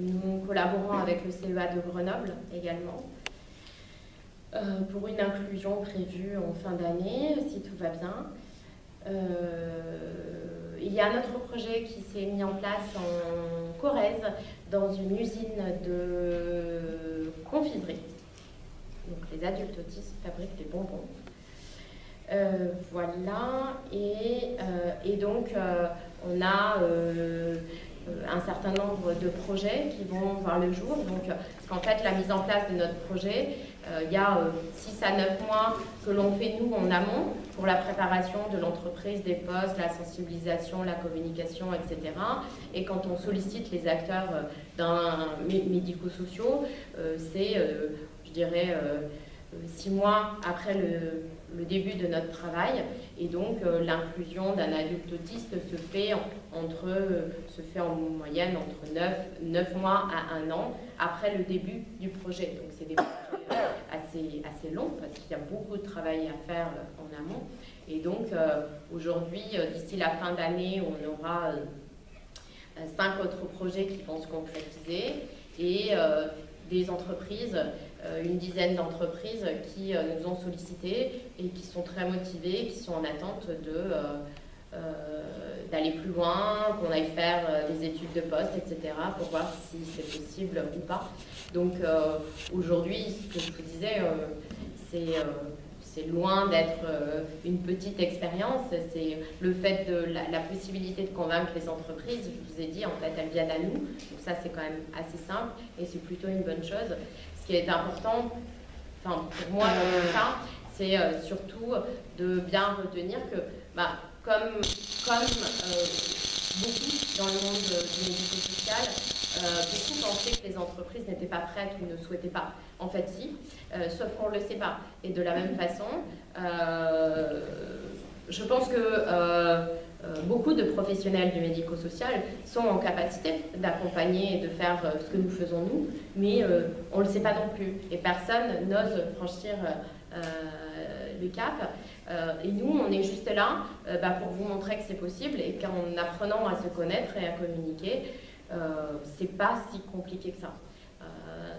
Nous collaborons avec le CEA de Grenoble également pour une inclusion prévue en fin d'année, si tout va bien. Il y a un autre projet qui s'est mis en place en Corrèze, dans une usine de confiserie. Donc les adultes autistes fabriquent des bonbons. Voilà, et donc on a un certain nombre de projets qui vont voir le jour. Donc, parce qu'en fait, la mise en place de notre projet, il y a 6 à 9 mois que l'on fait nous en amont pour la préparation de l'entreprise, des postes, la sensibilisation, la communication, etc. Et quand on sollicite les acteurs médico-sociaux, c'est, je dirais, 6 mois après le début de notre travail, et donc l'inclusion d'un adulte autiste se fait en moyenne entre 9 mois à 1 an après le début du projet. Donc c'est des projets assez longs parce qu'il y a beaucoup de travail à faire en amont. Et donc aujourd'hui, d'ici la fin d'année, on aura 5 autres projets qui vont se concrétiser et des entreprises, une dizaine d'entreprises qui nous ont sollicité et qui sont très motivées, qui sont en attente d'aller plus loin, qu'on aille faire des études de poste, etc., pour voir si c'est possible ou pas. Donc aujourd'hui, ce que je vous disais, c'est loin d'être une petite expérience, c'est le fait de la possibilité de convaincre les entreprises. Je vous ai dit, en fait, elles viennent à nous, donc ça c'est quand même assez simple et c'est plutôt une bonne chose. Ce qui est important, enfin pour moi dans tout ça, c'est surtout de bien retenir que, comme beaucoup dans le monde du médico-social, beaucoup pensaient que les entreprises n'étaient pas prêtes ou ne souhaitaient pas. En fait, si, sauf qu'on ne le sait pas. Et de la même façon, je pense que beaucoup de professionnels du médico-social sont en capacité d'accompagner et de faire ce que nous faisons nous, mais on ne le sait pas non plus. Et personne n'ose franchir le cap. Et nous, on est juste là pour vous montrer que c'est possible et qu'en apprenant à se connaître et à communiquer, c'est pas si compliqué que ça.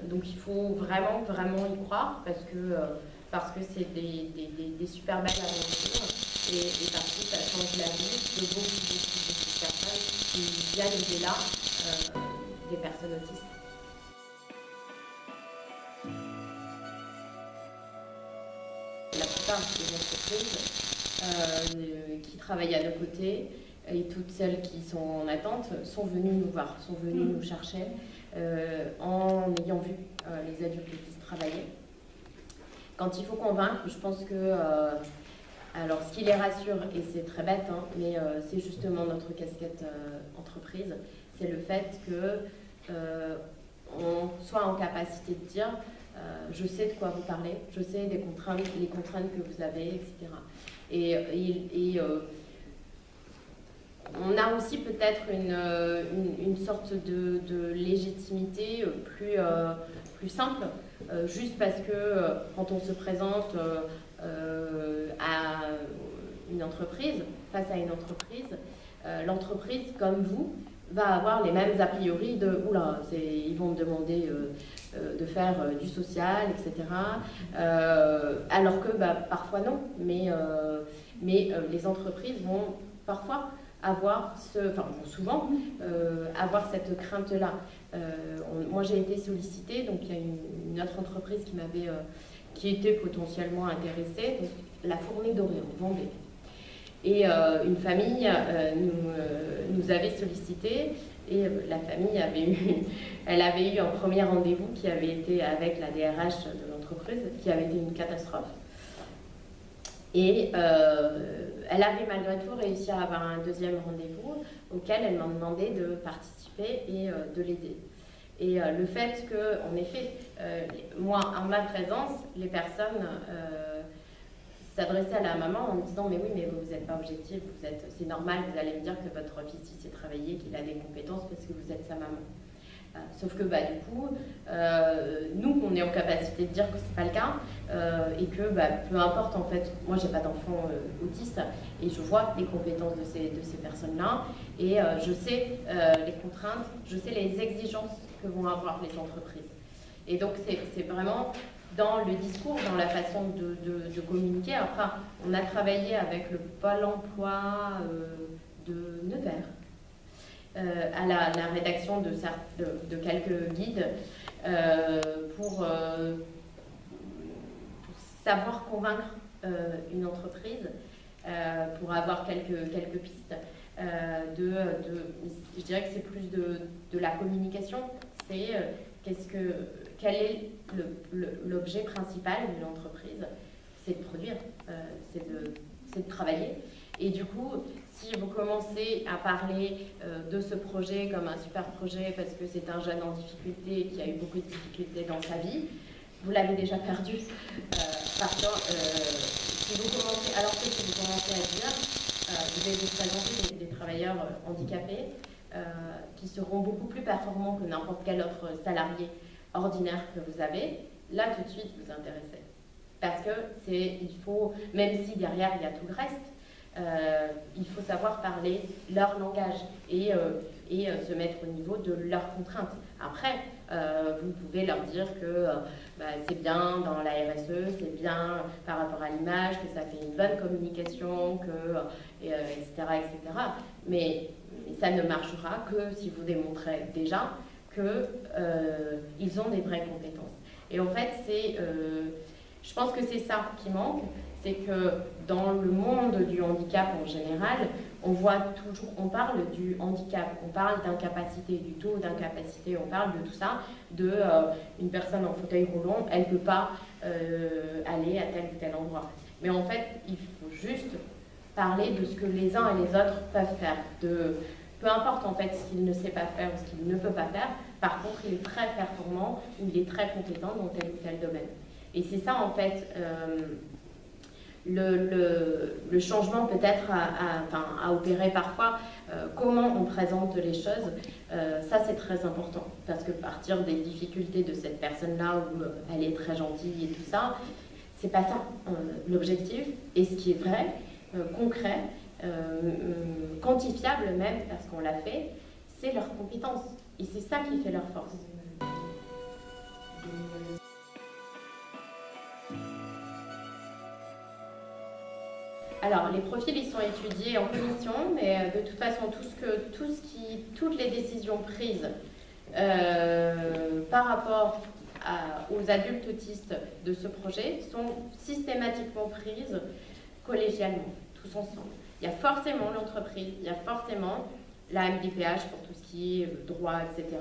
Donc il faut vraiment y croire parce que c'est des super belles aventures et parce que ça change la vie de beaucoup de personnes qui viennent au-delà des personnes autistes. La plupart des entreprises qui travaillent à nos côtés et toutes celles qui sont en attente sont venues nous voir, sont venues nous chercher en ayant vu les adultes autistes travailler. Quand il faut convaincre, je pense que, alors ce qui les rassure, et c'est très bête, hein, mais c'est justement notre casquette entreprise, c'est le fait que on soit en capacité de dire je sais de quoi vous parlez, je sais les contraintes que vous avez, etc. Et on a aussi peut-être une sorte de légitimité plus simple, juste parce que quand on se présente à une entreprise, face à une entreprise, l'entreprise, comme vous, va avoir les mêmes a priori de « oula, ils vont me demander de faire du social, etc. » Alors que parfois non, mais les entreprises vont parfois avoir souvent avoir cette crainte-là. Moi j'ai été sollicitée, donc il y a une autre entreprise qui était potentiellement intéressée, donc la Fournée d'Orient, Vendée. Et une famille nous avait sollicité et la famille avait eu un premier rendez-vous qui avait été avec la DRH de l'entreprise, qui avait été une catastrophe. Et elle avait malgré tout réussi à avoir un deuxième rendez-vous auquel elle m'a demandé de participer et de l'aider. Et le fait que, en effet, moi, en ma présence, les personnes s'adressaient à la maman en disant « mais oui, mais vous n'êtes pas objectif, c'est normal, vous allez me dire que votre fils il sait travailler, qu'il a des compétences parce que vous êtes sa maman. » Sauf que du coup, nous, on est en capacité de dire que c'est pas le cas et que peu importe en fait, moi j'ai pas d'enfant autiste et je vois les compétences de ces personnes-là et je sais les contraintes, je sais les exigences que vont avoir les entreprises. Et donc c'est vraiment dans le discours, dans la façon de communiquer. Après, on a travaillé avec le Pôle emploi de Nevers. À la rédaction de quelques guides pour savoir convaincre une entreprise, pour avoir quelques pistes. je dirais que c'est plus de la communication, c'est quel est l'objet principal d'une entreprise, c'est de produire, c'est de travailler. Et du coup, si vous commencez à parler de ce projet comme un super projet parce que c'est un jeune en difficulté qui a eu beaucoup de difficultés dans sa vie, vous l'avez déjà perdu. Parce que si vous commencez à dire, vous allez vous présenter des travailleurs handicapés qui seront beaucoup plus performants que n'importe quel autre salarié ordinaire que vous avez, là tout de suite vous intéressez. Parce que il faut, même si derrière il y a tout le reste, il faut savoir parler leur langage et se mettre au niveau de leurs contraintes. Après, vous pouvez leur dire que c'est bien dans la RSE, c'est bien par rapport à l'image, que ça fait une bonne communication, etc., etc. Mais ça ne marchera que si vous démontrez déjà qu'ils ont des vraies compétences. Et en fait, je pense que c'est ça qui manque, c'est que dans le monde du handicap en général, on parle du handicap, on parle d'incapacité, du taux d'incapacité, on parle de tout ça, une personne en fauteuil roulant, elle ne peut pas aller à tel ou tel endroit. Mais en fait, il faut juste parler de ce que les uns et les autres peuvent faire, peu importe en fait ce qu'il ne sait pas faire ou ce qu'il ne peut pas faire, par contre il est très performant ou il est très compétent dans tel ou tel domaine. Et c'est ça en fait le changement peut-être à opérer parfois, comment on présente les choses, ça c'est très important, parce que partir des difficultés de cette personne-là où elle est très gentille et tout ça, c'est pas ça l'objectif, et ce qui est vrai, concret, quantifiable même, parce qu'on l'a fait, c'est leurs compétences, et c'est ça qui fait leur force. Alors, les profils, ils sont étudiés en commission, mais de toute façon, toutes les décisions prises par rapport aux adultes autistes de ce projet sont systématiquement prises collégialement, tous ensemble. Il y a forcément l'entreprise, il y a forcément la MDPH pour tout ce qui est droit, etc.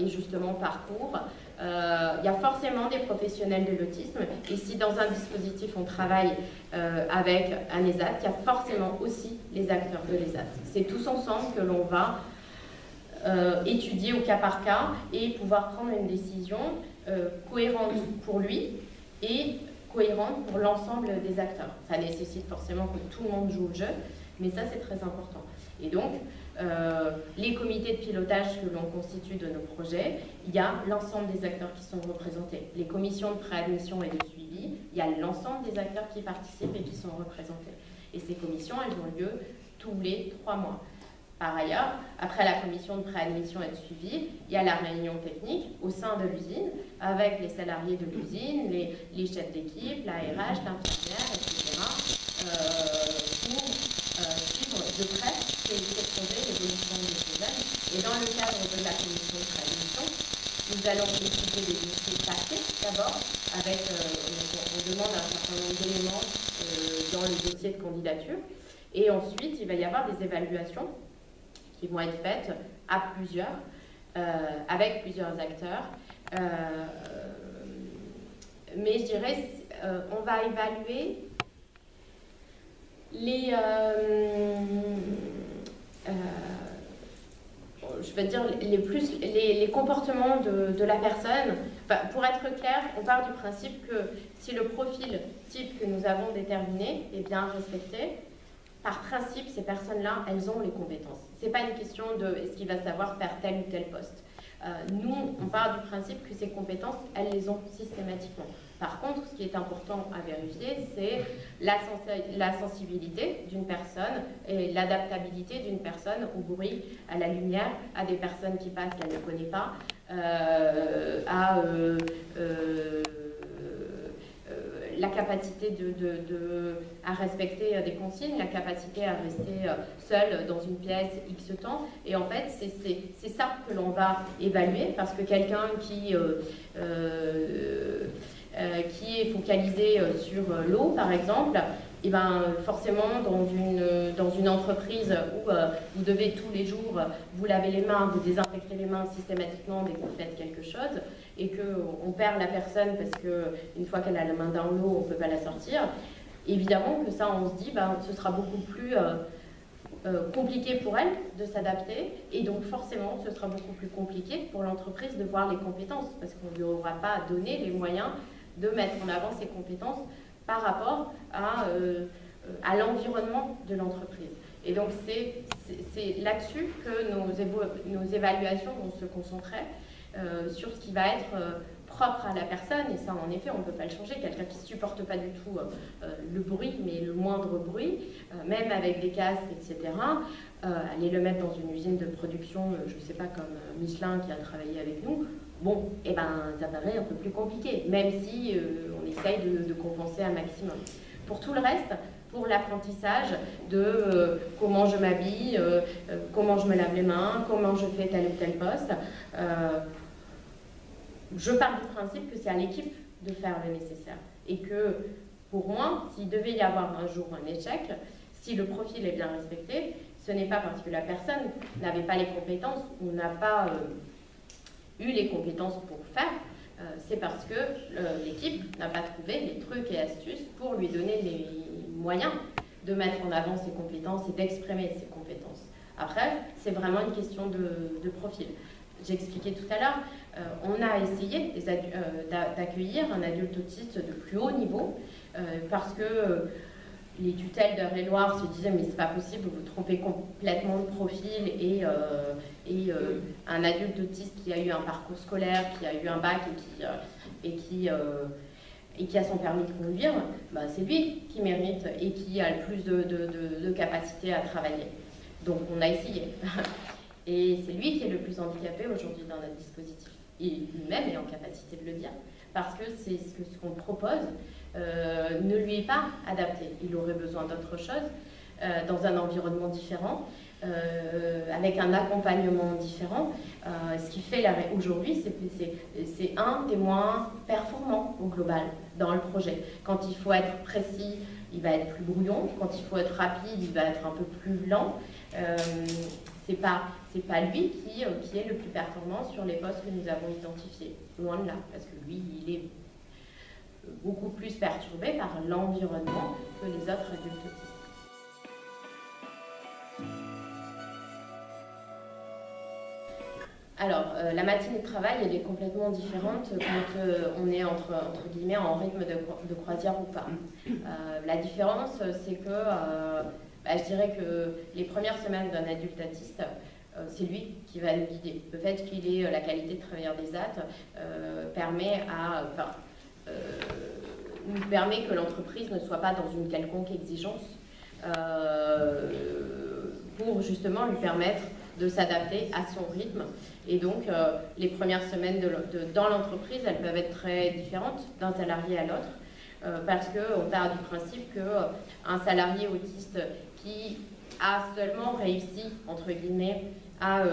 Et justement parcours. Il y a forcément des professionnels de l'autisme, et si dans un dispositif on travaille avec un ESAT, il y a forcément aussi les acteurs de l'ESAT. C'est tous ensemble que l'on va étudier au cas par cas et pouvoir prendre une décision cohérente pour lui et cohérente pour l'ensemble des acteurs. Ça nécessite forcément que tout le monde joue le jeu, mais ça c'est très important. Et donc, les comités de pilotage que l'on constitue de nos projets, il y a l'ensemble des acteurs qui sont représentés. Les commissions de préadmission et de suivi, il y a l'ensemble des acteurs qui participent et qui sont représentés. Et ces commissions, elles ont lieu tous les 3 mois. Par ailleurs, après la commission de préadmission et de suivi, il y a la réunion technique au sein de l'usine, avec les salariés de l'usine, les chefs d'équipe, la RH, l'infirmière, etc., pour suivre de près ces projets d'évolution des jeunes. Et dans le cadre de la commission de préadmission, nous allons étudier des dossiers passés d'abord, avec, on demande un certain nombre d'éléments dans le dossier de candidature, et ensuite il va y avoir des évaluations qui vont être faites à plusieurs, avec plusieurs acteurs. Mais je dirais, on va évaluer je vais dire les comportements de la personne. Enfin, pour être clair, on part du principe que si le profil type que nous avons déterminé est bien respecté, par principe, ces personnes-là, elles ont les compétences. Ce n'est pas une question de est-ce qu'il va savoir faire tel ou tel poste. Nous, on part du principe que ces compétences, elles les ont systématiquement. Par contre, ce qui est important à vérifier, c'est la sensibilité d'une personne et l'adaptabilité d'une personne au bruit, à la lumière, à des personnes qui passent qu'elle ne connaît pas, la capacité à respecter des consignes, la capacité à rester seul dans une pièce X temps. Et en fait, c'est ça que l'on va évaluer, parce que quelqu'un qui est focalisé sur l'eau, par exemple, Et ben, forcément, dans une entreprise où vous devez tous les jours vous laver les mains, vous désinfecter les mains systématiquement dès que vous faites quelque chose, et qu'on perd la personne parce qu'une fois qu'elle a la main dans l'eau, on ne peut pas la sortir, évidemment que ça, on se dit, ben, ce sera beaucoup plus compliqué pour elle de s'adapter, et donc forcément, ce sera beaucoup plus compliqué pour l'entreprise de voir les compétences, parce qu'on ne lui aura pas donné les moyens de mettre en avant ses compétences par rapport à l'environnement de l'entreprise. Et donc c'est là-dessus que nos évaluations vont se concentrer, sur ce qui va être propre à la personne, et ça en effet on ne peut pas le changer. Quelqu'un qui ne supporte pas du tout le bruit, mais le moindre bruit, même avec des casques, etc., aller le mettre dans une usine de production, je ne sais pas, comme Michelin qui a travaillé avec nous, bon, eh ben, ça paraît un peu plus compliqué, même si on essaye de compenser un maximum. Pour tout le reste, pour l'apprentissage de comment je m'habille, comment je me lave les mains, comment je fais tel ou tel poste, je pars du principe que c'est à l'équipe de faire le nécessaire. Et que, pour moi, s'il devait y avoir un jour un échec, si le profil est bien respecté, ce n'est pas parce que la personne n'avait pas les compétences ou n'a pas eu les compétences pour faire, c'est parce que l'équipe n'a pas trouvé les trucs et astuces pour lui donner les moyens de mettre en avant ses compétences et d'exprimer ses compétences. Après, c'est vraiment une question de profil. J'expliquais tout à l'heure, on a essayé d'accueillir un adulte autiste de plus haut niveau parce que les tutelles d'Eure-et-Loir se disaient mais c'est pas possible, vous vous trompez complètement de profil, et un adulte autiste qui a eu un parcours scolaire, qui a eu un bac et qui a son permis de conduire, bah, c'est lui qui mérite et qui a le plus de capacité à travailler. Donc on a essayé. Et c'est lui qui est le plus handicapé aujourd'hui dans notre dispositif. Et lui-même est en capacité de le dire, parce que c'est ce qu'on propose ne lui est pas adapté. Il aurait besoin d'autre chose, dans un environnement différent, avec un accompagnement différent. Ce qui fait aujourd'hui, c'est un des moins performants au global dans le projet. Quand il faut être précis, il va être plus brouillon. Quand il faut être rapide, il va être un peu plus lent. C'est pas lui qui est le plus performant sur les postes que nous avons identifiés. Loin de là, parce que lui, il est beaucoup plus perturbé par l'environnement que les autres adultes autistes. Alors, la matinée de travail, elle est complètement différente quand on est entre guillemets en rythme de croisière ou pas. La différence, c'est que je dirais que les premières semaines d'un adulte autiste, c'est lui qui va nous guider. Le fait qu'il ait la qualité de travailleur des AT nous permet que l'entreprise ne soit pas dans une quelconque exigence pour justement lui permettre de s'adapter à son rythme. Et donc, les premières semaines dans l'entreprise, elles peuvent être très différentes d'un salarié à l'autre, parce qu'on part du principe qu'un salarié autiste qui a seulement réussi, entre guillemets, à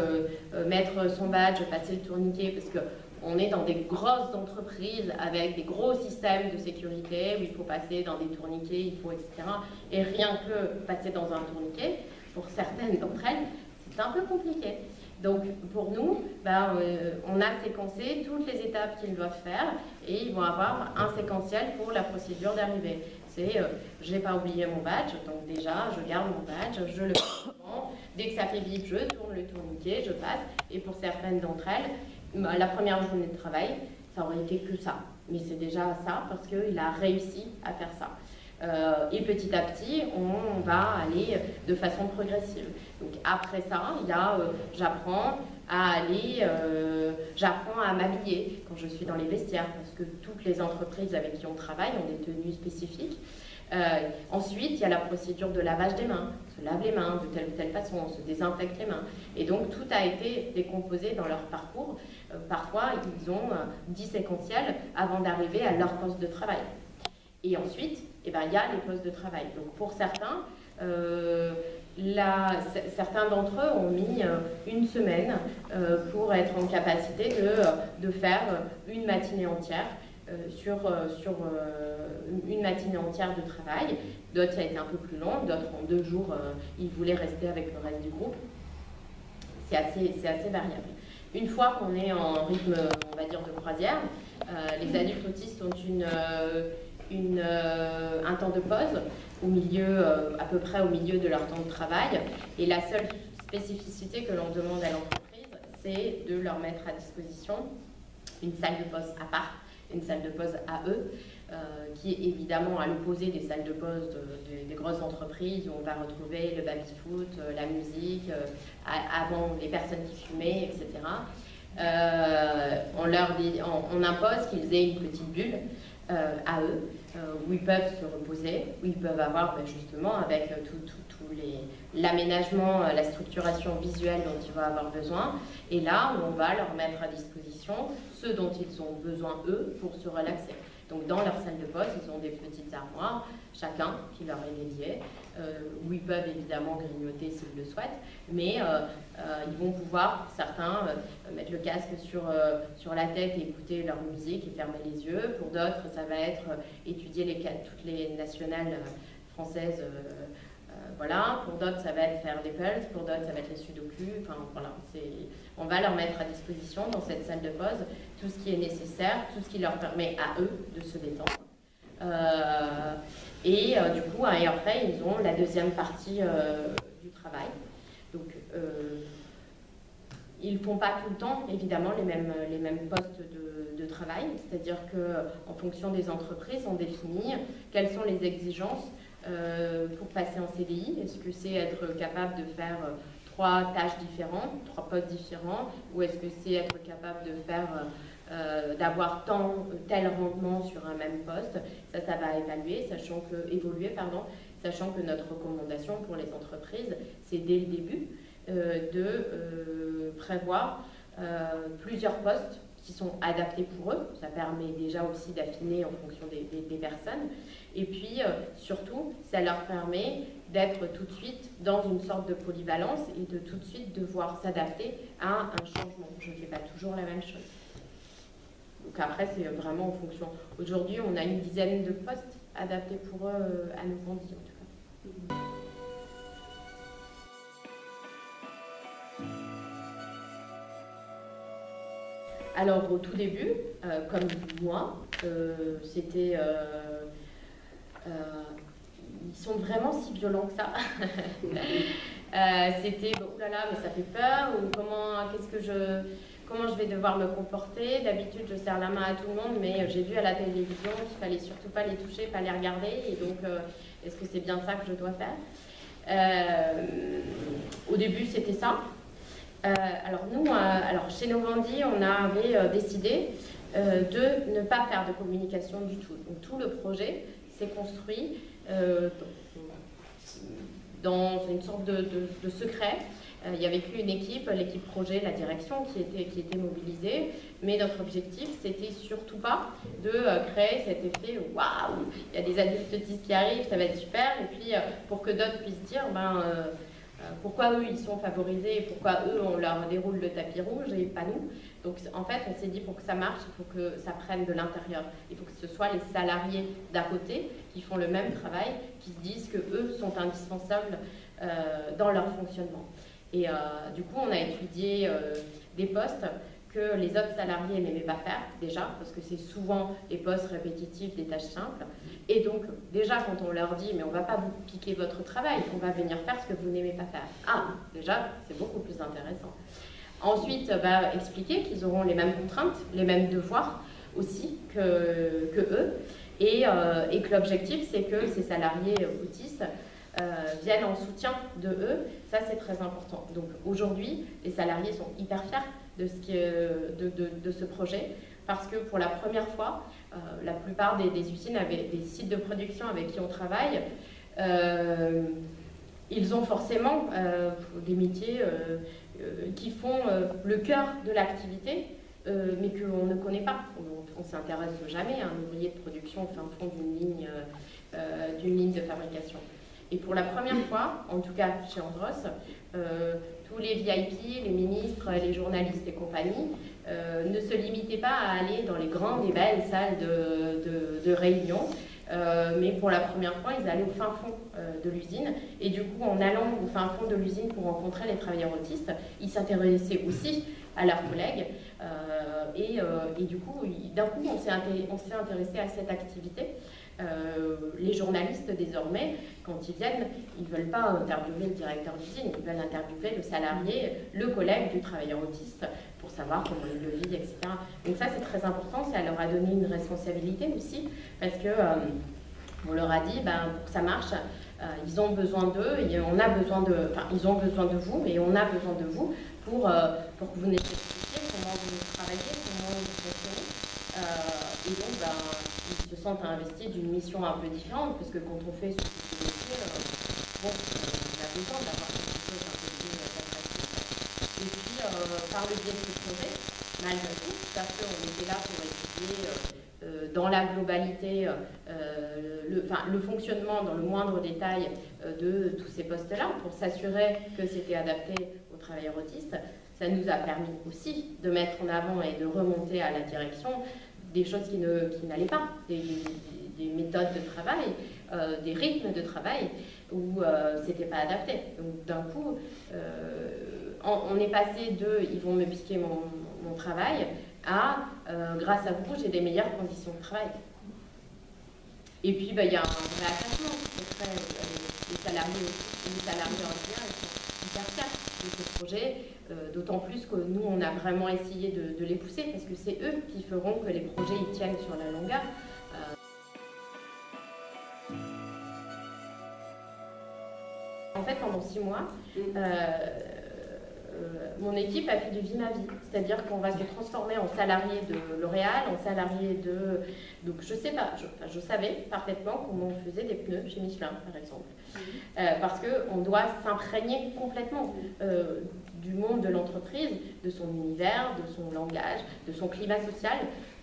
mettre son badge, passer le tourniquet, parce qu'on est dans des grosses entreprises avec des gros systèmes de sécurité où il faut passer dans des tourniquets, etc. Et rien que passer dans un tourniquet, pour certaines d'entre elles, c'est un peu compliqué. Donc pour nous, on a séquencé toutes les étapes qu'ils doivent faire et ils vont avoir un séquentiel pour la procédure d'arrivée. C'est j'ai pas oublié mon badge, donc déjà je garde mon badge, je le prends, dès que ça fait bip, je tourne le tourniquet, je passe. Et pour certaines d'entre elles, la première journée de travail, ça aurait été que ça. Mais c'est déjà ça parce qu'il a réussi à faire ça. Et petit à petit, on va aller de façon progressive. Donc après ça, il y a j'apprends à m'habiller quand je suis dans les vestiaires, parce que toutes les entreprises avec qui on travaille ont des tenues spécifiques. Ensuite, il y a la procédure de lavage des mains. On se lave les mains de telle ou telle façon, on se désinfecte les mains. Et donc, tout a été décomposé dans leur parcours. Parfois, ils ont 10 séquentiels avant d'arriver à leur poste de travail. Et ensuite, il y a les postes de travail. Donc, pour certains, certains d'entre eux ont mis une semaine pour être en capacité de faire une matinée entière sur une matinée entière de travail. D'autres, ça a été un peu plus long, d'autres en 2 jours, ils voulaient rester avec le reste du groupe. C'est assez variable. Une fois qu'on est en rythme, on va dire, de croisière, les adultes autistes ont un temps de pause au milieu, à peu près au milieu de leur temps de travail. Et la seule spécificité que l'on demande à l'entreprise, c'est de leur mettre à disposition une salle de pause à part, une salle de pause à eux, qui est évidemment à l'opposé des salles de pause des grosses entreprises où on va retrouver le baby-foot, la musique, avant les personnes qui fumaient, etc. On impose qu'ils aient une petite bulle à eux, où ils peuvent se reposer, où ils peuvent avoir justement avec l'aménagement, la structuration visuelle dont ils vont avoir besoin, et là on va leur mettre à disposition ce dont ils ont besoin eux pour se relaxer. Donc dans leur salle de pause, ils ont des petites armoires, chacun qui leur est dédié, où ils peuvent évidemment grignoter s'ils le souhaitent, mais ils vont pouvoir, certains, mettre le casque sur la tête et écouter leur musique et fermer les yeux. Pour d'autres, ça va être étudier toutes les nationales françaises. Voilà. Pour d'autres, ça va être faire des pulses, pour d'autres, ça va être les sudoku. Enfin, voilà, on va leur mettre à disposition dans cette salle de pause tout ce qui est nécessaire, tout ce qui leur permet à eux de se détendre. Du coup, et après, ils ont la deuxième partie du travail. Donc, ils ne font pas tout le temps, évidemment, les mêmes postes de travail. C'est-à-dire qu'en fonction des entreprises, on définit quelles sont les exigences pour passer en CDI. Est-ce que c'est être capable de faire 3 tâches différentes, 3 postes différents, ou est-ce que c'est être capable de faire d'avoir tel rendement sur un même poste? Ça va évoluer, sachant que notre recommandation pour les entreprises, c'est dès le début de prévoir plusieurs postes qui sont adaptés pour eux. Ça permet déjà aussi d'affiner en fonction des personnes. Et puis, surtout, ça leur permet d'être tout de suite dans une sorte de polyvalence et de tout de suite devoir s'adapter à un changement. Je ne fais pas toujours la même chose. Donc après, c'est vraiment en fonction. Aujourd'hui, on a une dizaine de postes adaptés pour eux à nos bandits, en tout cas. Alors, au tout début, comme moi, c'était... ils sont vraiment si violents que ça. C'était, oh là là, mais ça fait peur, ou comment je vais devoir me comporter. D'habitude, je serre la main à tout le monde, mais j'ai vu à la télévision qu'il fallait surtout pas les toucher, pas les regarder, et donc, est-ce que c'est bien ça que je dois faire? Au début, c'était ça. Alors nous, chez Novandi, on avait décidé de ne pas faire de communication du tout. Donc tout le projet s'est construit dans une sorte de secret. Il n'y avait qu'une équipe, l'équipe projet, la direction qui était mobilisée, mais notre objectif, c'était surtout pas de créer cet effet « waouh, il y a des adultes autistes qui arrivent, ça va être super », et puis pour que d'autres puissent dire pourquoi eux ils sont favorisés et pourquoi eux on leur déroule le tapis rouge et pas nous. Donc en fait on s'est dit pour que ça marche, il faut que ça prenne de l'intérieur. Il faut que ce soit les salariés d'à côté qui font le même travail, qui se disent que eux sont indispensables dans leur fonctionnement. Et du coup on a étudié des postes que les autres salariés n'aimaient pas faire, déjà, parce que c'est souvent des postes répétitifs, des tâches simples. Et donc, déjà, quand on leur dit, mais on ne va pas vous piquer votre travail, on va venir faire ce que vous n'aimez pas faire. Ah, déjà, c'est beaucoup plus intéressant. Ensuite, expliquer qu'ils auront les mêmes contraintes, les mêmes devoirs aussi que eux, et que l'objectif, c'est que ces salariés autistes viennent en soutien de eux. Ça, c'est très important. Donc, aujourd'hui, les salariés sont hyper fiers de ce projet, parce que pour la première fois, la plupart des usines, des sites de production avec qui on travaille, ils ont forcément des métiers qui font le cœur de l'activité, mais qu'on ne connaît pas. On ne s'intéresse jamais à un ouvrier de production au fin fond d'une ligne de fabrication. Et pour la première fois, en tout cas chez Andros, tous les VIP, les ministres, les journalistes et compagnie ne se limitaient pas à aller dans les grandes et belles salles de réunion, mais pour la première fois, ils allaient au fin fond de l'usine. Et du coup, en allant au fin fond de l'usine pour rencontrer les travailleurs autistes, ils s'intéressaient aussi à leurs collègues. Et du coup, d'un coup, on s'est intéressé à cette activité. Les journalistes, désormais, quand ils viennent, ils ne veulent pas interviewer le directeur d'usine, ils veulent interviewer le salarié, le collègue du travailleur autiste, pour savoir comment il le vit, etc. Donc ça, c'est très important, ça leur a donné une responsabilité aussi, parce que on leur a dit, pour que ça marche, ils ont besoin d'eux, et on a besoin de, enfin, ils ont besoin de vous, et on a besoin de vous pour que vous nous expliquiez comment vous travaillez, comment vous fonctionnez. Et donc, ils se sentent investis d'une mission un peu différente, parce que quand on fait ce type de métier, on a besoin d'avoir quelque chose un peu plus attractif. Et puis, par le biais de ce projet, malgré tout, parce qu'on était là pour étudier dans la globalité le fonctionnement dans le moindre détail de tous ces postes-là, pour s'assurer que c'était adapté aux travailleurs autistes. Ça nous a permis aussi de mettre en avant et de remonter à la direction des choses qui n'allaient pas, des méthodes de travail, des rythmes de travail où c'était pas adapté. Donc d'un coup, on est passé de « ils vont me piquer mon travail » à « grâce à vous, j'ai des meilleures conditions de travail ». Et puis, il y a un vrai attachement. Les salariés en lien, ils sont hyper fiers de ce projet, d'autant plus que nous, on a vraiment essayé de les pousser, parce que c'est eux qui feront que les projets ils tiennent sur la longueur. En fait, pendant 6 mois, mon équipe a fait du Vie ma vie, c'est-à-dire qu'on va se transformer en salarié de L'Oréal, en salarié de... Donc je sais pas, je savais parfaitement comment on faisait des pneus chez Michelin, par exemple. Parce qu'on doit s'imprégner complètement du monde de l'entreprise, de son univers, de son langage, de son climat social.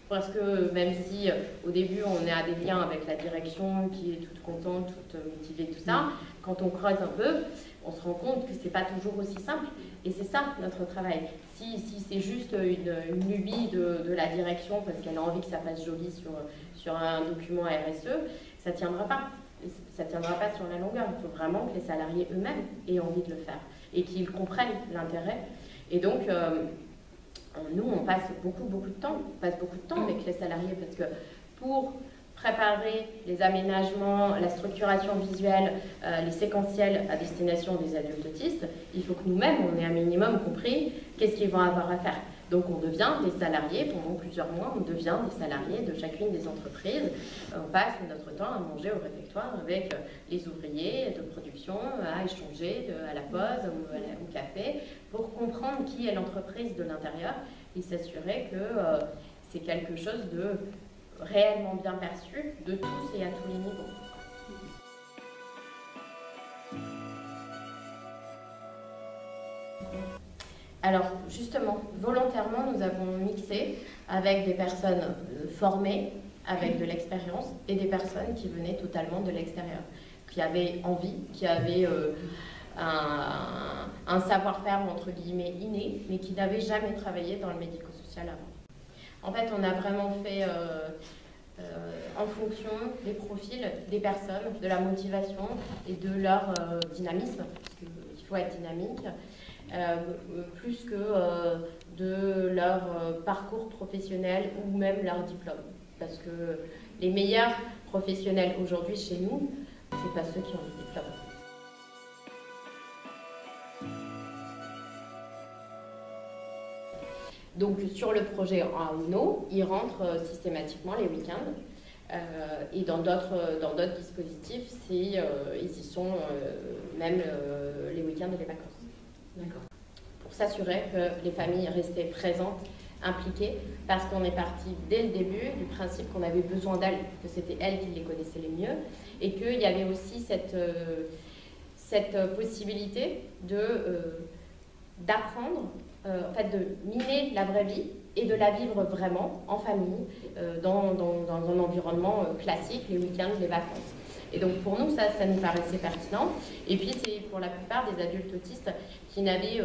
Parce que même si au début on est à des liens avec la direction qui est toute contente, toute motivée, tout ça, quand on creuse un peu, on se rend compte que c'est pas toujours aussi simple. Et c'est ça notre travail. Si c'est juste une lubie de la direction parce qu'elle a envie que ça fasse joli sur un document RSE, ça tiendra pas. Ça tiendra pas sur la longueur. Il faut vraiment que les salariés eux-mêmes aient envie de le faire et qu'ils comprennent l'intérêt. Et donc, nous, on passe beaucoup de temps. On passe beaucoup de temps avec les salariés parce que pour préparer les aménagements, la structuration visuelle, les séquentiels à destination des adultes autistes, il faut que nous-mêmes, on ait un minimum compris qu'est-ce qu'ils vont avoir à faire. Donc on devient des salariés, pendant plusieurs mois, on devient des salariés de chacune des entreprises. On passe notre temps à manger au réfectoire avec les ouvriers de production, à échanger à la pause, au café, pour comprendre qui est l'entreprise de l'intérieur et s'assurer que c'est quelque chose de réellement bien perçu de tous et à tous les niveaux. Alors justement, volontairement, nous avons mixé avec des personnes formées, avec de l'expérience, et des personnes qui venaient totalement de l'extérieur, qui avaient envie, qui avaient un savoir-faire entre guillemets inné, mais qui n'avaient jamais travaillé dans le médico-social avant. En fait, on a vraiment fait en fonction des profils des personnes, de la motivation et de leur dynamisme, parce qu'il faut être dynamique, plus que de leur parcours professionnel ou même leur diplôme. Parce que les meilleurs professionnels aujourd'hui chez nous, c'est pas ceux qui ont des diplômes. Donc sur le projet en UNO, ils rentrent systématiquement les week-ends. Et dans d'autres dispositifs, ils y sont même les week-ends et les vacances. D'accord. Pour s'assurer que les familles restaient présentes, impliquées, parce qu'on est parti dès le début du principe qu'on avait besoin d'elles, que c'était elles qui les connaissaient les mieux, et qu'il y avait aussi cette possibilité d'apprendre, en fait, de miner la vraie vie et de la vivre vraiment en famille, dans un environnement classique, les week-ends, les vacances. Et donc pour nous, ça nous paraissait pertinent. Et puis c'est pour la plupart des adultes autistes qui n'avaient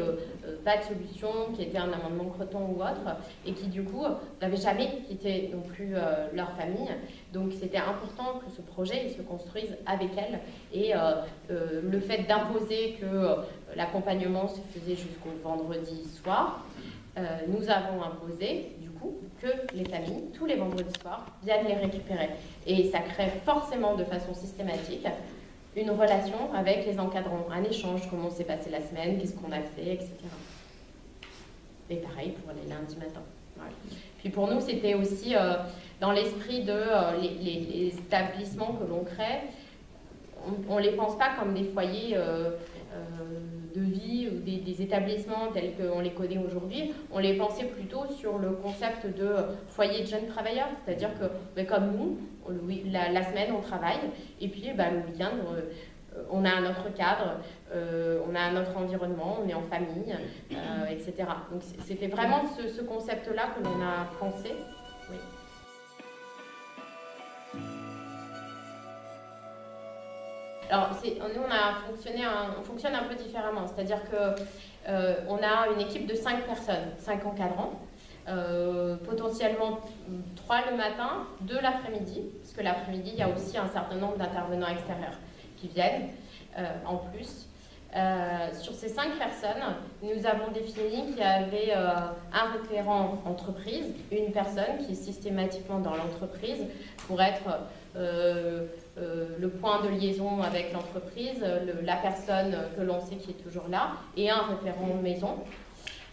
pas de solution, qui étaient un amendement Creton ou autre, et qui du coup n'avaient jamais quitté non plus leur famille. Donc c'était important que ce projet se construise avec elles. Et le fait d'imposer que l'accompagnement se faisait jusqu'au vendredi soir, nous avons imposé du coup que les familles, tous les vendredis soirs, viennent les récupérer. Et ça crée forcément de façon systématique une relation avec les encadrants, un échange, comment s'est passé la semaine, qu'est-ce qu'on a fait, etc. Et pareil pour les lundis matins. Voilà. Puis pour nous, c'était aussi dans l'esprit de les établissements que l'on crée, on ne les pense pas comme des foyers de vie ou des établissements tels qu'on les connaît aujourd'hui. On les pensait plutôt sur le concept de foyer de jeunes travailleurs, c'est-à-dire que comme nous, la semaine on travaille et puis le week-end on a un autre cadre, on a un autre environnement, on est en famille, etc. Donc c'était vraiment ce concept-là que l'on a pensé. Oui. Alors, nous, on fonctionne un peu différemment, c'est-à-dire qu'on a une équipe de 5 personnes, 5 encadrants, potentiellement 3 le matin, 2 l'après-midi, parce que l'après-midi, il y a aussi un certain nombre d'intervenants extérieurs qui viennent en plus. Sur ces 5 personnes, nous avons défini qu'il y avait un référent entreprise, une personne qui est systématiquement dans l'entreprise pour être le point de liaison avec l'entreprise, la personne que l'on sait qui est toujours là, et un référent maison,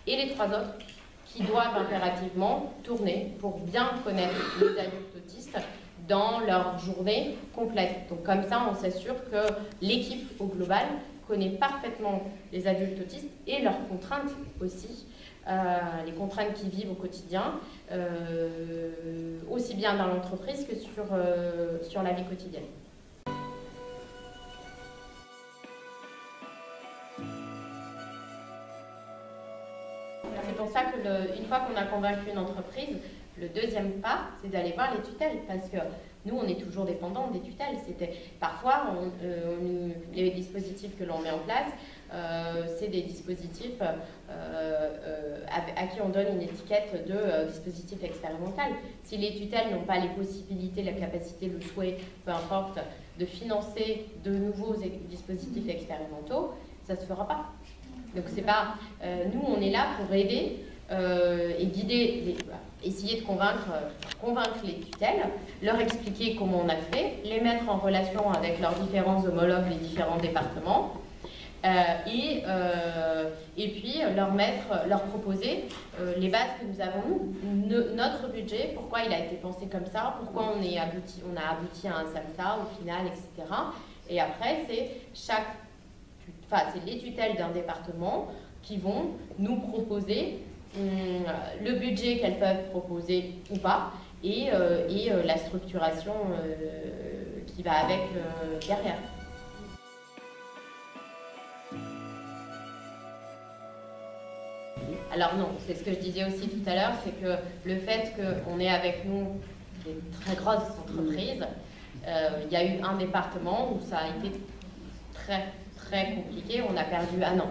et les 3 autres qui doivent impérativement tourner pour bien connaître les adultes autistes dans leur journée complète. Donc comme ça, on s'assure que l'équipe au global connaît parfaitement les adultes autistes et leurs contraintes aussi, les contraintes qu'ils vivent au quotidien, aussi bien dans l'entreprise que sur la vie quotidienne. C'est pour ça qu'une fois qu'on a convaincu une entreprise, le deuxième pas, c'est d'aller voir les tutelles, parce que nous, on est toujours dépendants des tutelles. Parfois, les dispositifs que l'on met en place, c'est des dispositifs à qui on donne une étiquette de dispositif expérimental. Si les tutelles n'ont pas les possibilités, la capacité, le souhait, peu importe, de financer de nouveaux dispositifs expérimentaux, ça ne se fera pas. Donc c'est pas, nous, on est là pour aider et guider, essayer de convaincre les tutelles, leur expliquer comment on a fait, les mettre en relation avec leurs différents homologues, les différents départements, et puis leur proposer les bases que nous avons, notre budget, pourquoi il a été pensé comme ça, pourquoi on a abouti à un SAMSA au final, etc. Et après, c'est les tutelles d'un département qui vont nous proposer le budget qu'elles peuvent proposer ou pas et la structuration qui va avec derrière. Alors non, c'est ce que je disais aussi tout à l'heure, c'est que le fait qu'on ait avec nous des très grosses entreprises, il y a eu un département où ça a été très très compliqué, on a perdu un an.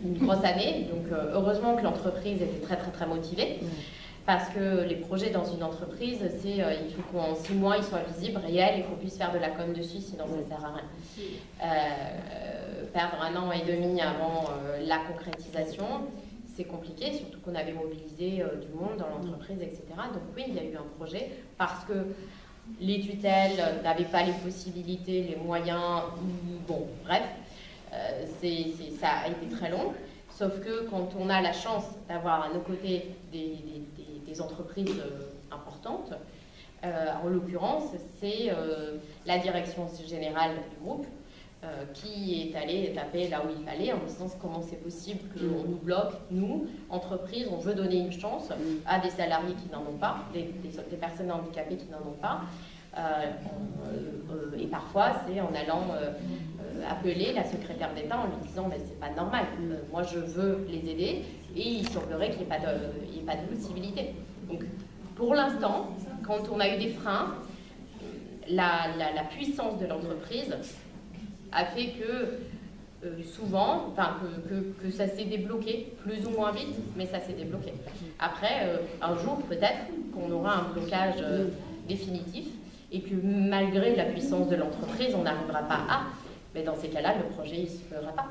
Une grosse année, donc heureusement que l'entreprise était très très très motivée, parce que les projets dans une entreprise, il faut qu'en 6 mois ils soient visibles, réels, et qu'on puisse faire de la com dessus, sinon ça ne sert à rien. Perdre un an et demi avant la concrétisation, c'est compliqué, surtout qu'on avait mobilisé du monde dans l'entreprise, etc. Donc oui, il y a eu un projet, parce que les tutelles n'avaient pas les possibilités, les moyens, bon, bref. Ça a été très long, sauf que quand on a la chance d'avoir à nos côtés des entreprises importantes, en l'occurrence, c'est la direction générale du groupe qui est allée taper là où il fallait en disant comment c'est possible qu'on nous bloque, nous, entreprises, on veut donner une chance à des salariés qui n'en ont pas, des personnes handicapées qui n'en ont pas. Et parfois, c'est en allant appeler la secrétaire d'État en lui disant c'est pas normal, moi je veux les aider, et il semblerait qu'il n'y ait pas de possibilité. Donc pour l'instant, quand on a eu des freins, la puissance de l'entreprise a fait que souvent, enfin, que ça s'est débloqué, plus ou moins vite, mais ça s'est débloqué. Après, un jour, peut-être qu'on aura un blocage définitif et que malgré la puissance de l'entreprise, on n'arrivera pas à. Mais dans ces cas-là, le projet ne se fera pas.